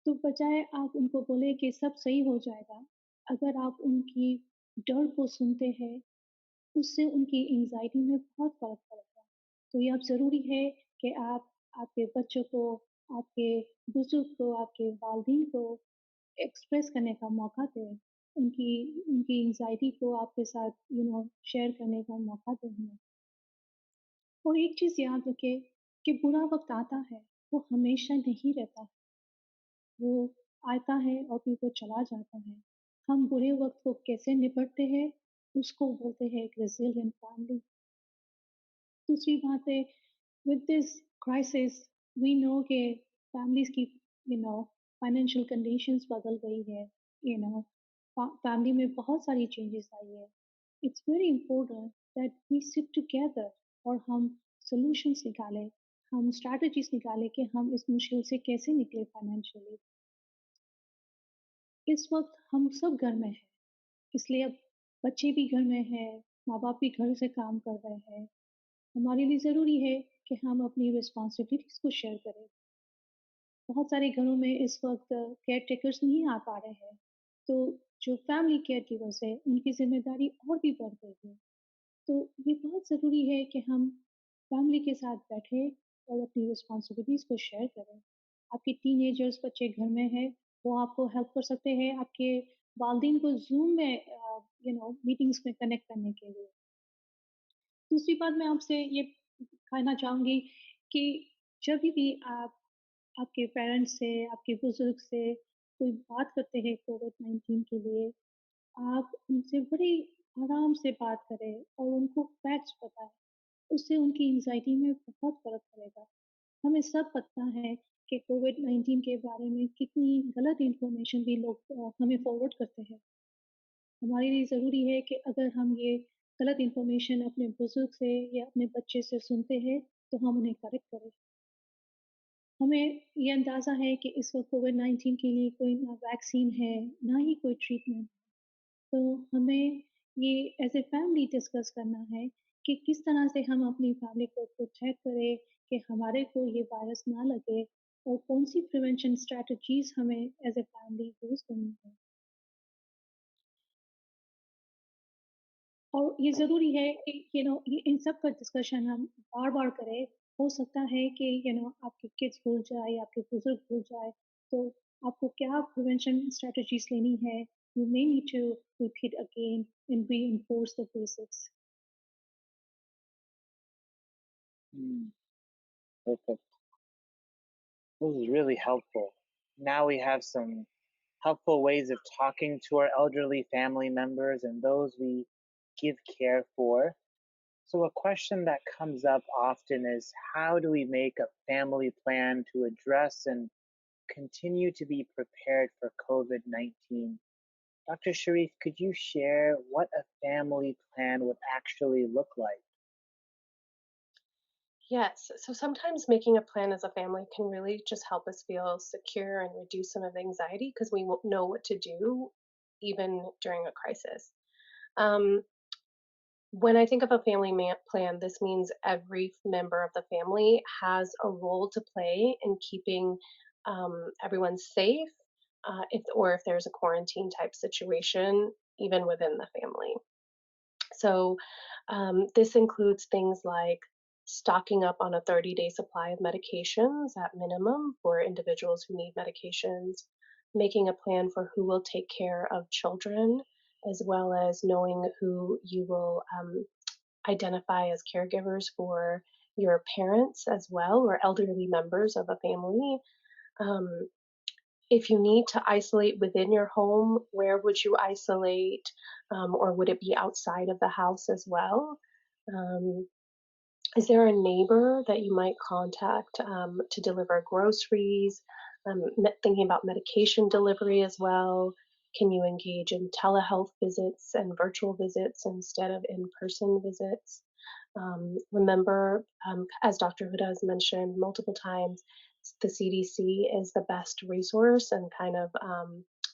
तो बजाय आप उनको बोले कि सब सही हो जाएगा, अगर आप उनकी डर को सुनते हैं उससे उनकी एंग्ज़ायटी में बहुत फ़र्क पड़ेगा। तो ये अब ज़रूरी है कि आप आपके बच्चों को, आपके बुज़ुर्ग को, आपके वालिदैन को एक्सप्रेस करने का मौका दें। उनकी उनकी एंग्ज़ायटी को आपके साथ शेयर करने का मौका दें उन्हें। और एक चीज़ याद रखें कि बुरा वक़्त आता है, वो हमेशा नहीं रहता। वो आता है और फिर वो चला जाता है। हम बुरे वक़्त को कैसे निपटते हैं, उसको बोलते हैं एक रेज़िलिएंट फैमिली। दूसरी बात है with this crisis we know कि फैमिलीज की फाइनेंशियल कंडीशंस बदल गई है। यू नो फैमिली में बहुत सारी चेंजेस आई है। It's very important that we sit together और हम सॉल्यूशंस निकालें, हम स्ट्रैटेजीज निकालें कि हम इस मुश्किल से कैसे निकले फाइनेंशियली। इस वक्त हम सब घर में हैं, इसलिए अब बच्चे भी घर में हैं, माँ बाप भी घर से काम कर रहे हैं। हमारे लिए ज़रूरी है कि हम अपनी रिस्पॉन्सिबिलिटीज़ को शेयर करें। बहुत सारे घरों में इस वक्त केयर टेकर्स नहीं आ पा रहे हैं, तो जो फैमिली केयर गिवर्स है उनकी जिम्मेदारी और भी बढ़ गई है। तो ये बहुत ज़रूरी है कि हम फैमिली के साथ बैठे और अपनी रिस्पॉन्सिबिलिटीज़ को शेयर करें। आपके टीनेजर्स बच्चे घर में हैं, वो आपको हेल्प कर सकते हैं आपके वालदेन को ज़ूम में मीटिंग्स में कनेक्ट करने के लिए। दूसरी बात मैं आपसे ये कहना चाहूँगी कि जब भी आप आपके पेरेंट्स से, आपके बुज़ुर्ग से कोई बात करते हैं कोविड-19 के लिए, आप उनसे बड़ी आराम से बात करें और उनको फैक्ट्स बताएँ। उससे उनकी एंग्ज़ायटी में बहुत फ़र्क पड़ेगा। हमें सब पता है कि कोविड-19 के बारे में कितनी गलत इन्फॉर्मेशन भी लोग हमें फॉरवर्ड करते हैं। हमारे लिए ज़रूरी है कि अगर हम ये गलत इन्फॉर्मेशन अपने बुज़ुर्ग से या अपने बच्चे से सुनते हैं, तो हम उन्हें करेक्ट करें। हमें ये अंदाज़ा है कि इस वक़्त कोविड-19 के लिए कोई ना वैक्सीन है, ना ही कोई ट्रीटमेंट। तो हमें ये एज़ अ फैमिली डिस्कस करना है कि किस तरह से हम अपनी फैमिली को प्रोटेक्ट करें कि हमारे को ये वायरस ना लगे और कौन-सी प्रिवेंशन स्ट्रैटेजीज़ हमें एज़ अ फैमिली यूज़ करनी है। और ये ज़रूरी है कि ये इन सब का डिस्कशन हम बार-बार करें। हो सकता है कि आपके किड्स भूल जाए, आपके बुज़ुर्ग भूल जाए, तो आपको क्या प्रिवेंशन स्ट्रैटेजीज़ लेनी है, you may need to repeat again and reinforce the basics. Perfect. This is really helpful. Now we have some helpful ways of talking to our elderly family members and those we give care for. So, a question that comes up often is how do we make a family plan to address and continue to be prepared for COVID 19? Dr. Sharif, could you share what a family plan would actually look like? Yes. So sometimes making a plan as a family can really just help us feel secure and reduce some of the anxiety because we won't know what to do even during a crisis. Um, When I think of a family plan, this means every member of the family has a role to play in keeping everyone safe, if there's a quarantine type situation, even within the family. So this includes things like stocking up on a 30-day supply of medications at minimum for individuals who need medications, making a plan for who will take care of children, as well as knowing who you will identify as caregivers for your parents as well, or elderly members of a family. Um, if you need to isolate within your home, where would you isolate? Or would it be outside of the house as well? Um, is there a neighbor that you might contact to deliver groceries? Thinking about medication delivery as well. Can you engage in telehealth visits and virtual visits instead of in person visits? Remember, as Dr. Huda has mentioned multiple times, the CDC is the best resource and kind of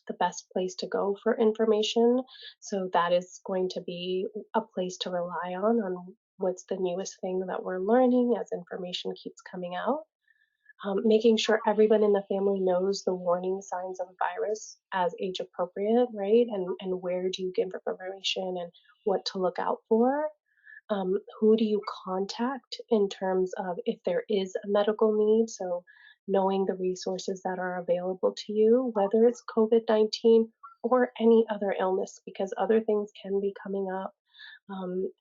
the best place to go for information. So that is going to be a place to rely on what's the newest thing that we're learning as information keeps coming out. Making sure everyone in the family knows the warning signs of a virus as age appropriate, right? And where do you give information and what to look out for. Who do you contact in terms of if there is a medical need? So, knowing the resources that are available to you, whether it's COVID-19 or any other illness, because other things can be coming up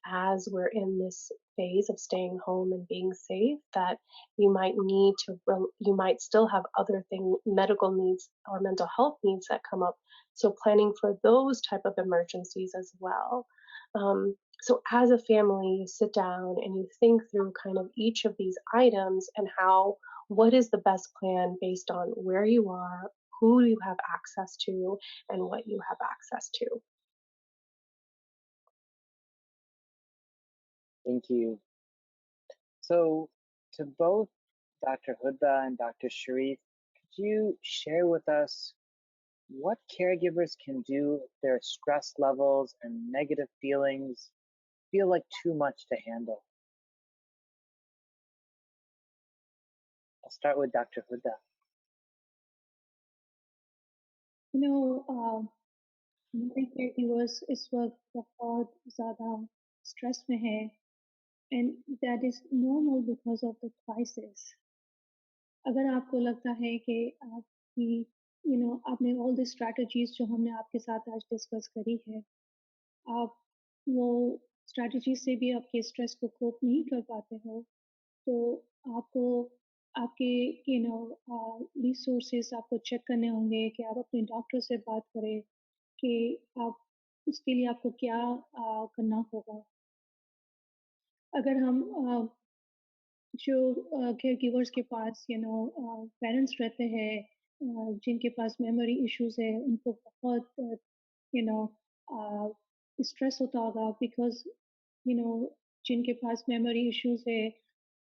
as we're in this phase of staying home and being safe, that you might need to, you might still have other medical needs or mental health needs that come up. So, planning for those type of emergencies as well. So as a family, you sit down and you think through kind of each of these items and what is the best plan based on where you are, who you have access to, and what you have access to. Thank you. So, to both Dr. Hudda and Dr. Sharif, could you share with us what caregivers can do if their stress levels and negative feelings feel like too much to handle? I'll start with Dr. Hudda. You know, हमारे caregivers इस वक्त बहुत ज़्यादा stress में है, and that is normal because of the crisis. अगर आपको लगता है कि आपकी आपने all the strategies जो हमने आपके साथ आज डिस्कस करी है, आप वो strategies से भी आपके stress को cope नहीं कर पाते हो, तो आपको आपके resources आपको चेक करने होंगे कि आप अपने डॉक्टर से बात करें कि आप उसके लिए आपको क्या करना होगा। अगर हम जो केयर गिवर्स के पास पेरेंट्स रहते हैं, जिनके पास मेमोरी इश्यूज है, उनको बहुत यू नो स्ट्रेस होता होगा बिकॉज यू नो जिनके पास मेमोरी इश्यूज है,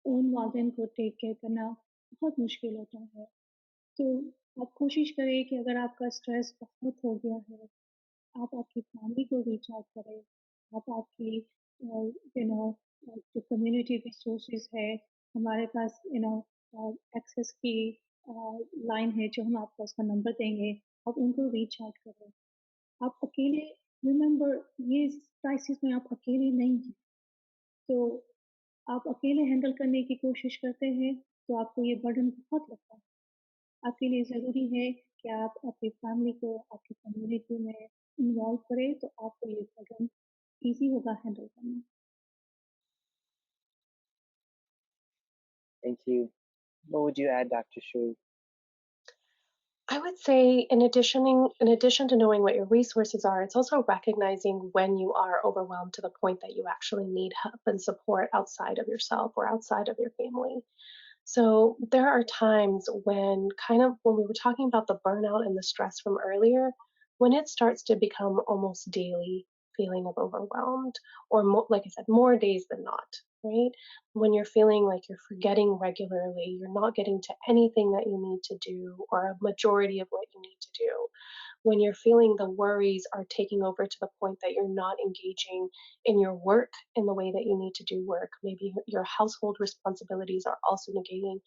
उन वालदेन को टेक केयर करना बहुत मुश्किल होता है। तो आप कोशिश करें कि अगर आपका स्ट्रेस बहुत हो गया है, आप आपकी फैमिली को रीच आउट करें, आप आपकी जो कम्युनिटी रिसोर्सेज है, हमारे पास एक्सेस की लाइन है जो हम आपको उसका नंबर देंगे, आप उनको रीच आउट करें। आप अकेले, रिमेंबर, ये क्राइसिस में आप अकेले नहीं हैं। तो आप अकेले हैंडल करने की कोशिश करते हैं तो आपको ये बर्डन बहुत लगता है। आपके लिए ज़रूरी है कि आप अपनी फैमिली को आपकी कम्युनिटी में इन्वॉल्व करें, तो आपको ये बर्डन ईज़ी होगा हैंडल करना। Thank you. What would you add, Dr. Sharif? I would say, in addition to knowing what your resources are, it's also recognizing when you are overwhelmed to the point that you actually need help and support outside of yourself or outside of your family. So there are times when we were talking about the burnout and the stress from earlier, when it starts to become almost daily feeling of overwhelmed, or more, like I said, more days than not, right? When you're feeling like you're forgetting regularly, you're not getting to anything that you need to do, or a majority of what you need to do. when you're feeling the worries are taking over to the point that you're not engaging in your work in the way that you need to do work. Maybe your household responsibilities are also negating.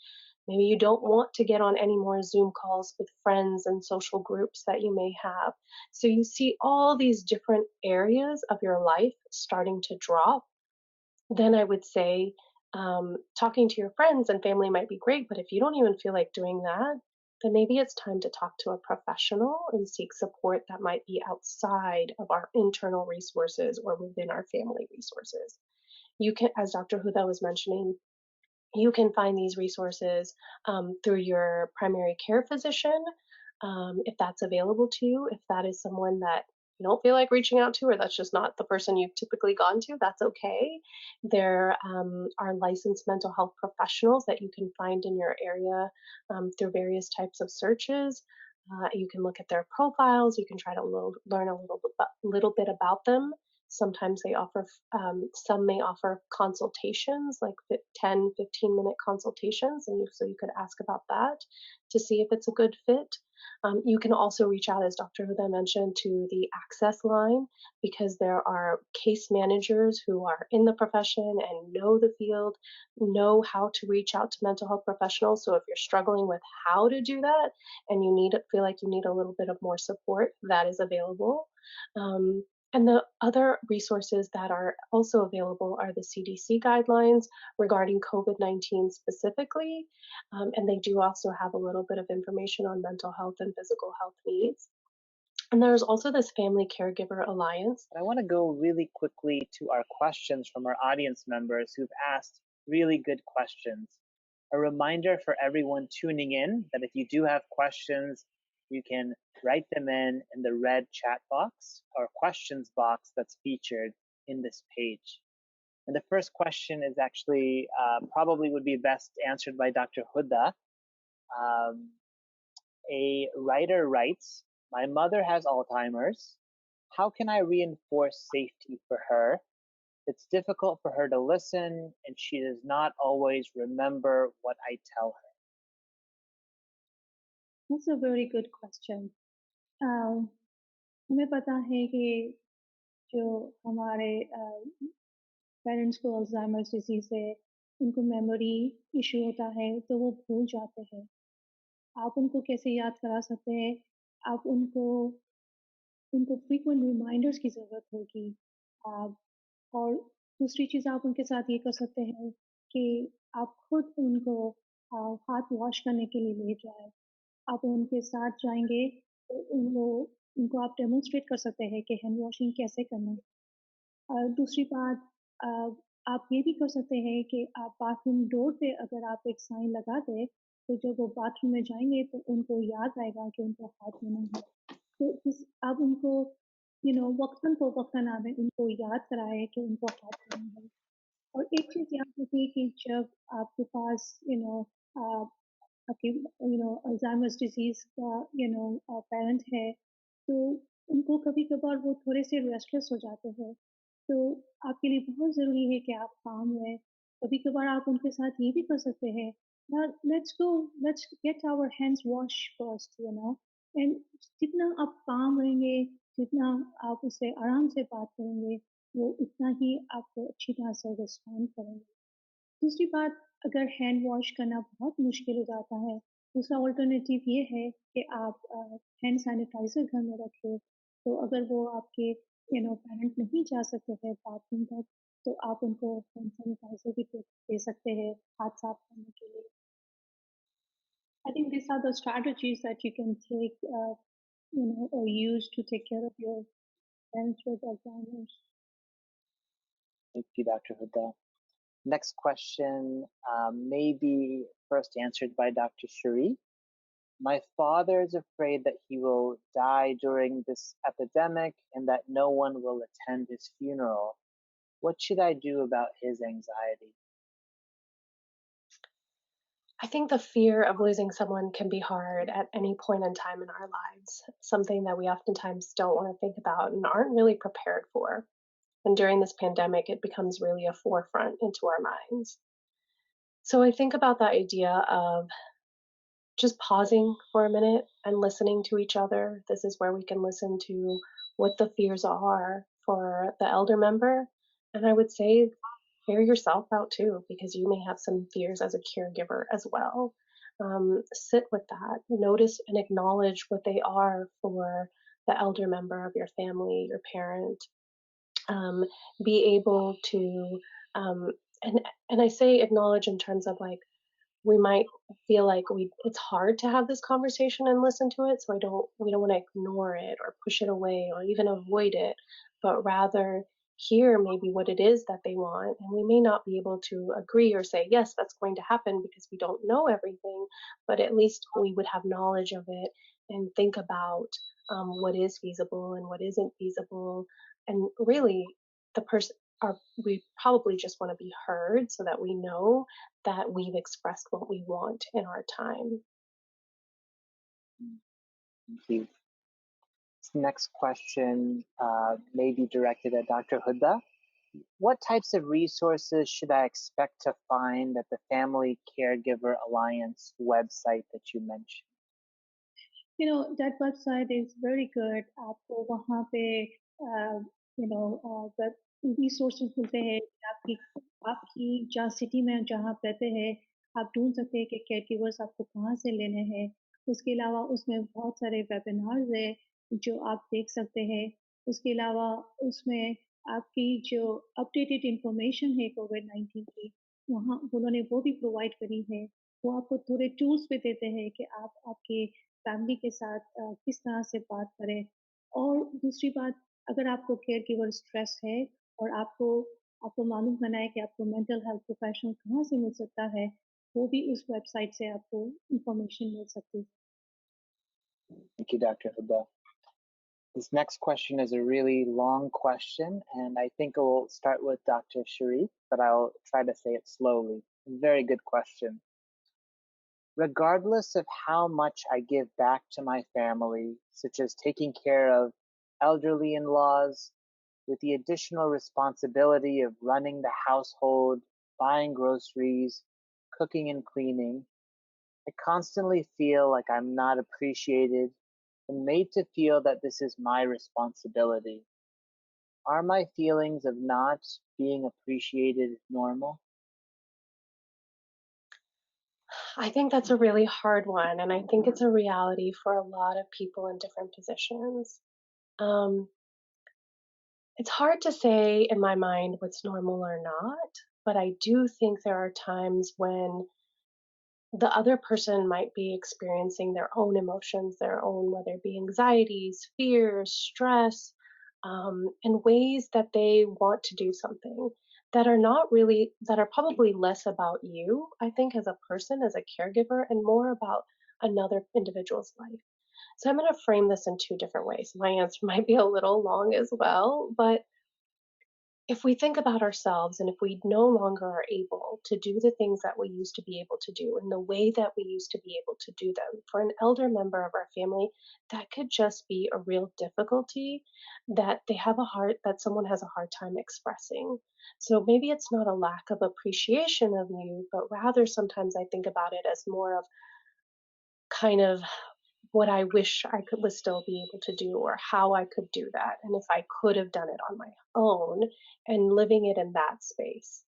Maybe you don't want to get on any more Zoom calls with friends and social groups that you may have. So you see all these different areas of your life starting to drop. Then I would say talking to your friends and family might be great, but if you don't even feel like doing that, then maybe it's time to talk to a professional and seek support that might be outside of our internal resources or within our family resources. You can, as Dr. Huda was mentioning, you can find these resources through your primary care physician, if that's available to you. If that is someone that you don't feel like reaching out to, or that's just not the person you've typically gone to, that's okay. There are licensed mental health professionals that you can find in your area through various types of searches. You can look at their profiles. You can try to learn a little bit about them. Sometimes they offer, some may offer consultations, like 10, 15-minute consultations. And so you could ask about that to see if it's a good fit. You can also reach out, as Dr. Huda mentioned, to the access line, because there are case managers who are in the profession and know the field, know how to reach out to mental health professionals. So if you're struggling with how to do that and feel like you need a little bit of more support, that is available. And the other resources that are also available are the CDC guidelines regarding COVID-19 specifically. And they do also have a little bit of information on mental health and physical health needs. And there's also this Family Caregiver Alliance. I want to go really quickly to our questions from our audience members who've asked really good questions. A reminder for everyone tuning in that if you do have questions, you can write them in the red chat box or questions box that's featured in this page. And the first question is actually probably would be best answered by Dr. Huda. A writer writes, "My mother has Alzheimer's. How can I reinforce safety for her? It's difficult for her to listen, and she does not always remember what I tell her." That's a very good question. हमें पता है कि जो हमारे parents को Alzheimer's disease है, उनको memory issue होता है, तो वो भूल जाते हैं। आप उनको कैसे याद करा सकते हैं? आप उनको फ्रीक्वेंट रिमाइंडर्स की ज़रूरत होगी। और दूसरी चीज़ आप उनके साथ ये कर सकते हैं कि आप खुद उनको हाथ वॉश करने के लिए ले जाएँ। आप उनके साथ जाएँगे तो उनको आप डेमोंस्ट्रेट कर सकते हैं कि हैंड वॉशिंग कैसे करना है। और दूसरी बात आप ये भी कर सकते हैं कि आप बाथरूम डोर पे अगर आप एक साइन लगा दें, तो जब वो बाथरूम में जाएँगे तो उनको याद आएगा कि उनको हाथ धोना है। तो आप उनको वक़्तन-फ़वक़्तन आप उनको याद कराएँ कि उनको हाथ धोना है। और एक चीज़ याद रखिए कि जब आपके पास आपके अल्ज़ाइमर्स डिज़ीज़ का पेरेंट है, तो उनको कभी-कभार वो थोड़े से रेस्टलेस हो जाते हैं। तो आपके लिए बहुत ज़रूरी है कि आप काम रहें। कभी-कभार आप उनके साथ ये भी कर सकते हैं, "यार let's get our hands wash first" and जितना आप काम रहेंगे, जितना आप उससे आराम से बात करेंगे, वो उतना ही आपको अच्छी तरह से रिस्पॉन्ड करेंगे। दूसरी बात, अगर हैंड वॉश करना बहुत मुश्किल हो जाता है, दूसरा अल्टरनेटिव ये है कि आप हैंड सैनिटाइज़र घर में रखें। तो अगर वो आपके पेरेंट नहीं जा सकते हैं बाथरूम तक, तो आप उनको हैंड सैनिटाइज़र भी दे सकते हैं हाथ साफ करने के लिए। I think these are the strategies that you can take, or use to take care of your parents with Alzheimer's. Thank you, Dr. Huda. Next question may be first answered by Dr. Shuri. My father is afraid that he will die during this epidemic and that no one will attend his funeral. What should I do about his anxiety? I think the fear of losing someone can be hard at any point in time in our lives, something that we oftentimes don't want to think about and aren't really prepared for. And during this pandemic, it becomes really a forefront into our minds. So I think about the idea of just pausing for a minute and listening to each other. This is where we can listen to what the fears are for the elder member. And I would say hear yourself out too, because you may have some fears as a caregiver as well. Sit with that, notice and acknowledge what they are for the elder member of your family, your parent. Um, be able to, um, and and I say acknowledge in terms of like we might feel like it's hard to have this conversation and listen to it, so I don't we don't want to ignore it or push it away or even avoid it, but rather hear maybe what it is that they want. And we may not be able to agree or say yes, that's going to happen, because we don't know everything, but at least we would have knowledge of it and think about what is feasible and what isn't feasible. And really, the person are we probably just want to be heard so that we know that we've expressed what we want in our time. Thank you. This next question may be directed at Dr. Huda. What types of resources should I expect to find at the Family Caregiver Alliance website that you mentioned? That website is very good. आपको वहाँ पे web resources मिलते हैं। आपकी जहाँ city में जहाँ आप रहते हैं, आप ढूंढ सकते हैं कि caregivers आपको कहाँ से लेने हैं। उसके अलावा उसमें बहुत सारे वेबिनार्स है जो आप देख सकते हैं। उसके अलावा उसमें आपकी जो अपडेटेड इंफॉर्मेशन है कोविड-19 की, वहाँ उन्होंने वो भी प्रोवाइड करी है। वो आपको थोड़े टूल्स भी देते हैं कि आप आपके फैमिली के साथ किस तरह से बात करें। और दूसरी बात, अगर आपको केयर गिवर स्ट्रेस है और आपको आपको मालूम करना है कि आपको मेंटल हेल्थ प्रोफेशनल कहाँ से मिल सकता है, वो भी उस वेबसाइट से आपको इंफॉर्मेशन मिल सकती है। Thank you, Dr. Huda. This next question is a really long question, and I think we'll start with Dr. Sharif, but I'll try to say it slowly. Very good question. Regardless of how much I give back to my family, such as taking care of elderly in-laws, with the additional responsibility of running the household, buying groceries, cooking and cleaning, I constantly feel like I'm not appreciated and made to feel that this is my responsibility. Are my feelings of not being appreciated normal? I think that's a really hard one, and I think it's a reality for a lot of people in different positions. Um, it's hard to say in my mind what's normal or not, but I do think there are times when the other person might be experiencing their own emotions, their own, whether it be anxieties, fears, stress, in ways that they want to do something that are not really, that are probably less about you, I think, as a person, as a caregiver, and more about another individual's life. So I'm going to frame this in two different ways. My answer might be a little long as well, but if we think about ourselves and if we no longer are able to do the things that we used to be able to do in the way that we used to be able to do them, for an elder member of our family, that could just be a real difficulty that they have a hard, that someone has a hard time expressing. So maybe it's not a lack of appreciation of you, but rather sometimes I think about it as more of kind of what I wish I could was still be able to do, or how I could do that, and if I could have done it on my own, and living it in that space.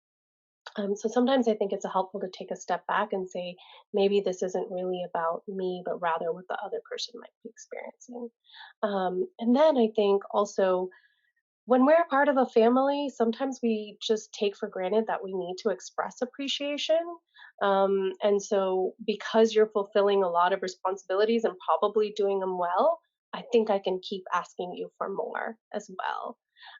So sometimes I think it's helpful to take a step back and say, maybe this isn't really about me, but rather what the other person might be experiencing. And then I think also when we're part of a family, sometimes we just take for granted that we need to express appreciation. And so, because you're fulfilling a lot of responsibilities and probably doing them well, I think I can keep asking you for more as well.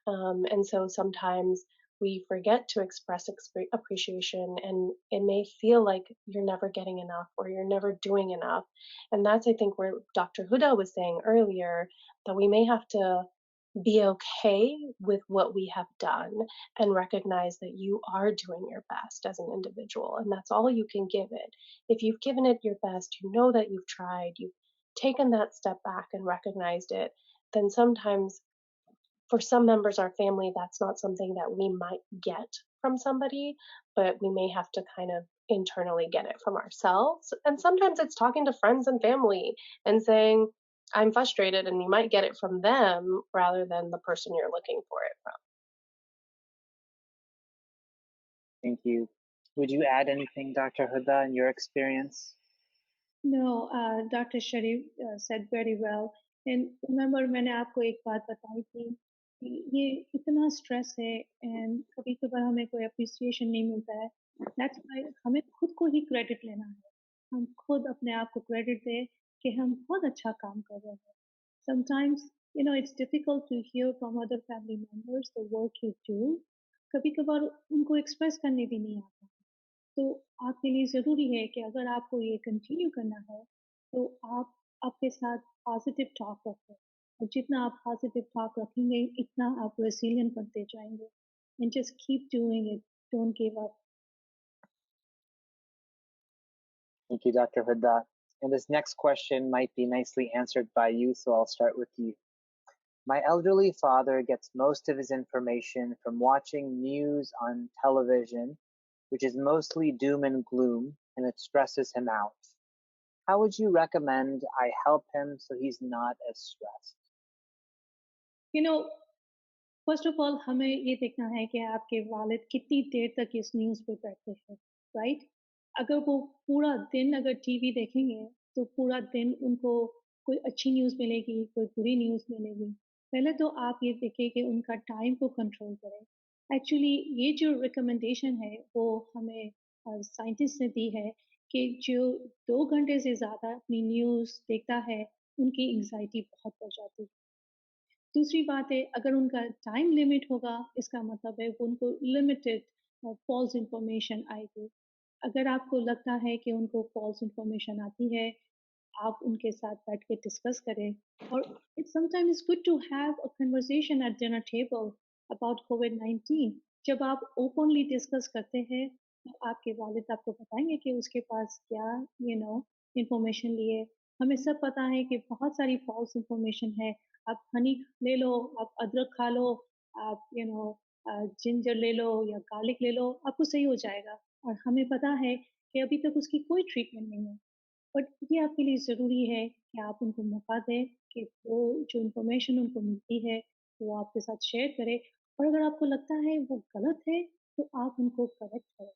And so, sometimes we forget to express appreciation, and it may feel like you're never getting enough or you're never doing enough. And that's, I think, where Dr. Huda was saying earlier that we may have to be okay with what we have done and recognize that you are doing your best as an individual, and that's all you can give it. If you've given it your best, you know that you've tried, you've taken that step back and recognized it, then sometimes for some members of our family that's not something that we might get from somebody, but we may have to kind of internally get it from ourselves. And sometimes it's talking to friends and family and saying, I'm frustrated, and you might get it from them rather than the person you're looking for it from. Thank you. Would you add anything, Dr. Huda, in your experience? No, Dr. Sharif said very well. And remember, मैंने आपको एक बात बताई थी कि ये इतना stress है एंड कभी कभार हमें कोई अप्रिसिएशन नहीं मिलता है. दैट्स व्हाई हमें खुद को ही क्रेडिट लेना है. हम खुद अपने आप को क्रेडिट दें कि हम बहुत अच्छा काम कर रहे हैं. Sometimes, it's difficult to hear from other family members the work you do. कभी कभार उनको एक्सप्रेस करने भी नहीं आता. तो आपके लिए ज़रूरी है कि अगर आपको ये कंटिन्यू करना है, तो आप आपके साथ पॉजिटिव टॉक रखें. और जितना आप पॉजिटिव टॉक रखेंगे, इतना आप रेसिलिएंट बनते जाएंगे. And just keep doing it, don't give up. Thank you, Dr. Huda. And this next question might be nicely answered by you, so I'll start with you. My elderly father gets most of his information from watching news on television, which is mostly doom and gloom, and it stresses him out. How would you recommend I help him so he's not as stressed? First of all हमें ये देखना है कि आपके वालिद कितनी देर तक इस न्यूज़ पे बैठते हैं, राइट? अगर वो पूरा दिन अगर टीवी देखेंगे, तो पूरा दिन उनको कोई अच्छी न्यूज़ मिलेगी, कोई बुरी न्यूज़ मिलेगी. पहले तो आप ये देखें कि उनका टाइम को कंट्रोल करें. एक्चुअली ये जो रिकमेंडेशन है, वो हमें साइंटिस्ट ने दी है कि जो 2 घंटे से ज़्यादा अपनी न्यूज़ देखता है, उनकी एंग्ज़ायटी बहुत बढ़ जाती है. दूसरी बात है, अगर उनका टाइम लिमिट होगा, इसका मतलब है वो उनको लिमिटेड फॉल्स इंफॉर्मेशन आएगी. अगर आपको लगता है कि उनको फॉल्स इंफॉर्मेशन आती है, आप उनके साथ बैठ के डिस्कस करें. और it's sometimes it's good to have a conversation at dinner table about कोविड-19. जब आप ओपनली डिस्कस करते हैं, तो आपके वालिद आपको बताएंगे कि उसके पास क्या इंफॉर्मेशन लिए. हमें सब पता है कि बहुत सारी फॉल्स इंफॉर्मेशन है. आप हनी ले लो, आप अदरक खा लो, आप जिंजर ले लो या गार्लिक ले लो, आपको सही हो जाएगा. और हमें पता है कि अभी तक उसकी कोई ट्रीटमेंट नहीं है. बट ये आपके लिए ज़रूरी है कि आप उनको मौका दें कि वो जो इन्फॉर्मेशन उनको मिलती है, वो आपके साथ शेयर करें. और अगर आपको लगता है वो गलत है, तो आप उनको करेक्ट करें.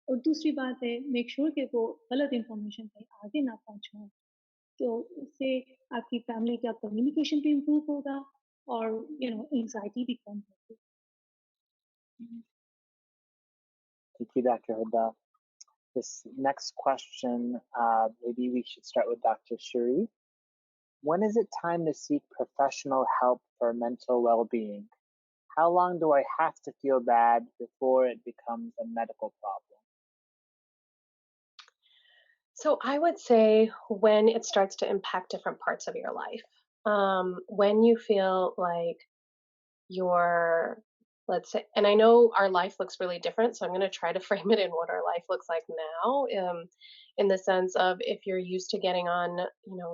और दूसरी बात है, मेक श्योर कि वो गलत इन्फॉर्मेशन कहीं आगे ना पहुँचाएँ. तो इससे आपकी फैमिली का कम्युनिकेशन भी इम्प्रूव होगा और एंग्जाइटी भी कम होगी. Thank you, Dr. Huda. This next question, maybe we should start with Dr. Shuri. When is it time to seek professional help for mental well-being? How long do I have to feel bad before it becomes a medical problem? So I would say when it starts to impact different parts of your life. When you feel like your, let's say, and I know our life looks really different, so I'm going to try to frame it in what our life looks like now, in the sense of if you're used to getting on,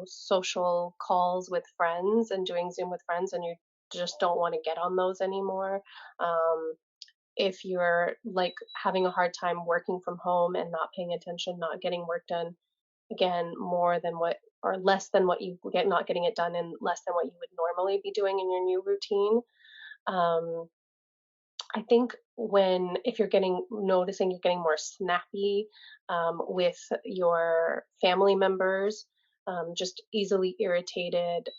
social calls with friends and doing Zoom with friends, and you just don't want to get on those anymore. If you're like having a hard time working from home and not paying attention, not getting work done, again, more than what or less than what you get, not getting it done, and less than what you would normally be doing in your new routine. um, I think when if you're noticing you're getting more snappy with your family members, just easily irritated,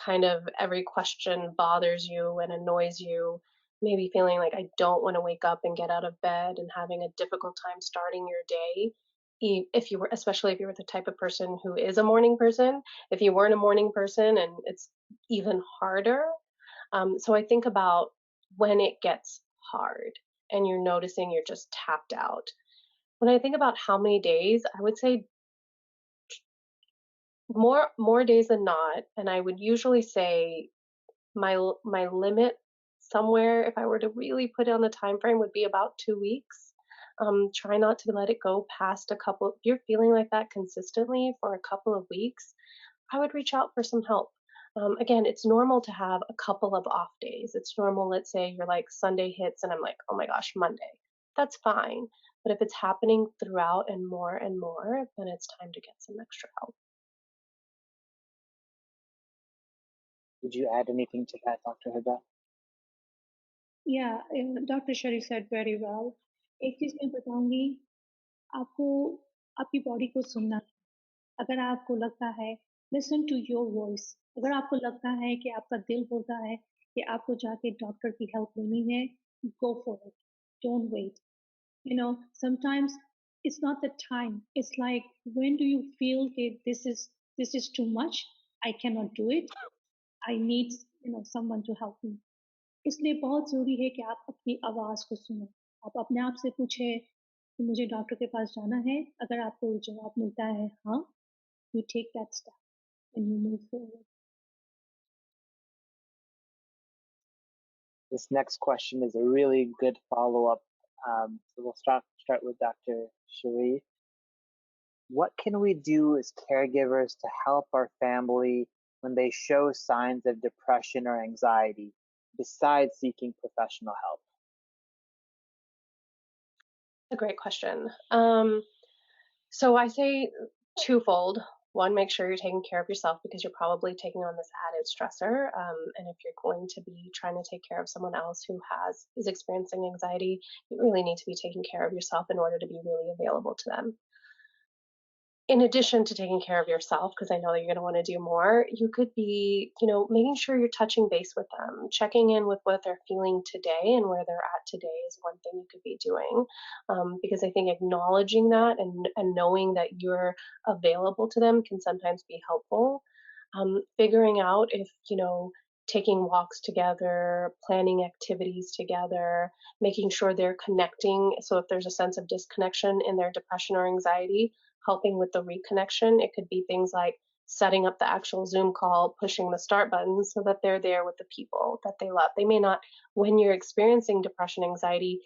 kind of every question bothers you and annoys you, maybe feeling like I don't want to wake up and get out of bed and having a difficult time starting your day. If you were, especially if you were the type of person who is a morning person, if you weren't a morning person, and it's even harder. So I think about when it gets hard and you're noticing you're just tapped out. When I think about how many days, I would say more days than not, and I would usually say my limit somewhere, if I were to really put it on the time frame, would be about 2 weeks. Try not to let it go past a couple. If you're feeling like that consistently for a couple of weeks, I would reach out for some help. Again, it's normal to have a couple of off days. It's normal, let's say you're like Sunday hits and I'm like, oh my gosh, Monday. that's fine. But if it's happening throughout and more, then it's time to get some extra help. Would you add anything to that, Dr. Huda? Yeah, Dr. Sherry said very well. एक चीज मैं बताऊंगी, आपको आपकी body को सुनना है। अगर आपको लगता है, लिसन टू योर वॉइस। अगर आपको लगता है कि आपका दिल बोलता है कि आपको जाके डॉक्टर की हेल्प लेनी है, go for it, don't wait. You know, sometimes it's not the time. It's like, when do you feel that this is too much? I cannot do it. I need, someone to help me. इसलिए बहुत ज़रूरी है कि आप अपनी आवाज़ को सुनो। आप अपने आप से पूछे कि मुझे डॉक्टर के पास जाना है। अगर आपको जवाब मिलता है हाँ, you take that step and you move forward. This next question is a really good follow-up. So we'll start with Dr. Sheree. What can we do as caregivers to help our family when they show signs of depression or anxiety, besides seeking professional help? A great question. So I say twofold. One, make sure you're taking care of yourself because you're probably taking on this added stressor. And if you're going to be trying to take care of someone else who is experiencing anxiety, you really need to be taking care of yourself in order to be really available to them. In addition to taking care of yourself, because I know that you're going to want to do more, you could be, making sure you're touching base with them, checking in with what they're feeling today and where they're at today is one thing you could be doing. Because I think acknowledging that and knowing that you're available to them can sometimes be helpful. Figuring out if, taking walks together, planning activities together, making sure they're connecting. So if there's a sense of disconnection in their depression or anxiety, helping with the reconnection. It could be things like setting up the actual Zoom call, pushing the start button so that they're there with the people that they love. They may not, when you're experiencing depression, anxiety,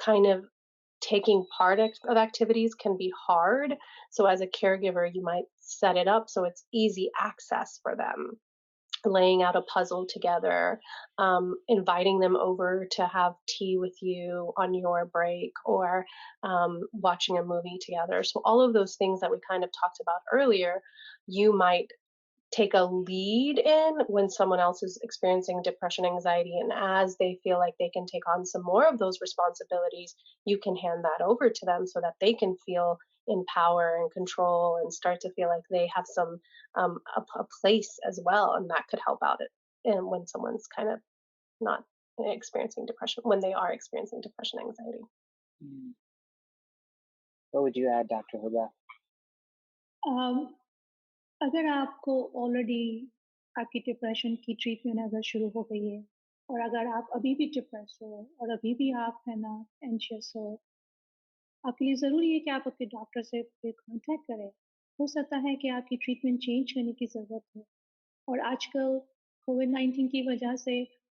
kind of taking part of activities can be hard. So as a caregiver, you might set it up so it's easy access for them. Laying out a puzzle together, inviting them over to have tea with you on your break, or watching a movie together. So all of those things that we kind of talked about earlier, you might take a lead in when someone else is experiencing depression, anxiety, and as they feel like they can take on some more of those responsibilities, you can hand that over to them so that they can feel in power and control and start to feel like they have some a place as well, and that could help out it. And when someone's kind of not experiencing depression, when they are experiencing depression, anxiety. What would you add, Dr. Huda? अगर आपको already आपकी depression की treatment अगर शुरू हो गई है, और अगर आप अभी भी डिप्रेस हो और अभी भी आप है ना एंशियस हो, आपके लिए ज़रूरी है कि आप अपने डॉक्टर से फिर कांटेक्ट करें। हो सकता है कि आपकी ट्रीटमेंट चेंज करने की ज़रूरत हो। और आजकल कोविड-19 की वजह से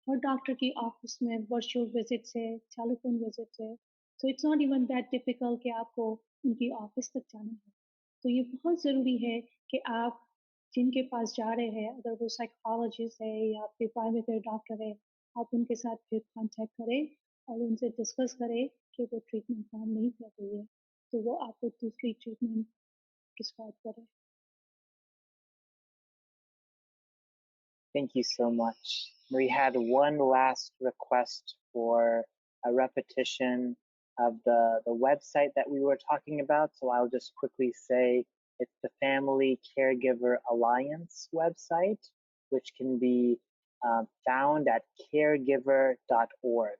हर डॉक्टर की ऑफिस में वर्चुअल विजिट्स है, टेलीफोन विजिट्स है। So it's not even that difficult कि आपको उनकी ऑफिस तक जाना है। तो ये बहुत ज़रूरी है कि आप जिनके पास जा रहे हैं, अगर वो साइकोलॉजिस्ट है या फिर प्राइमरी केयर डॉक्टर है, आप उनके साथ फिर कांटेक्ट करें और उनसे डिस्कस करें कि वो ट्रीटमेंट काम नहीं कर रही है, तो वो आपको दूसरी ट्रीटमेंट प्रिस्क्राइब करें। Thank you so much. We had one last request for a repetition of the website that we were talking about. So I'll just quickly say it's the Family Caregiver Alliance website, which can be found at caregiver.org.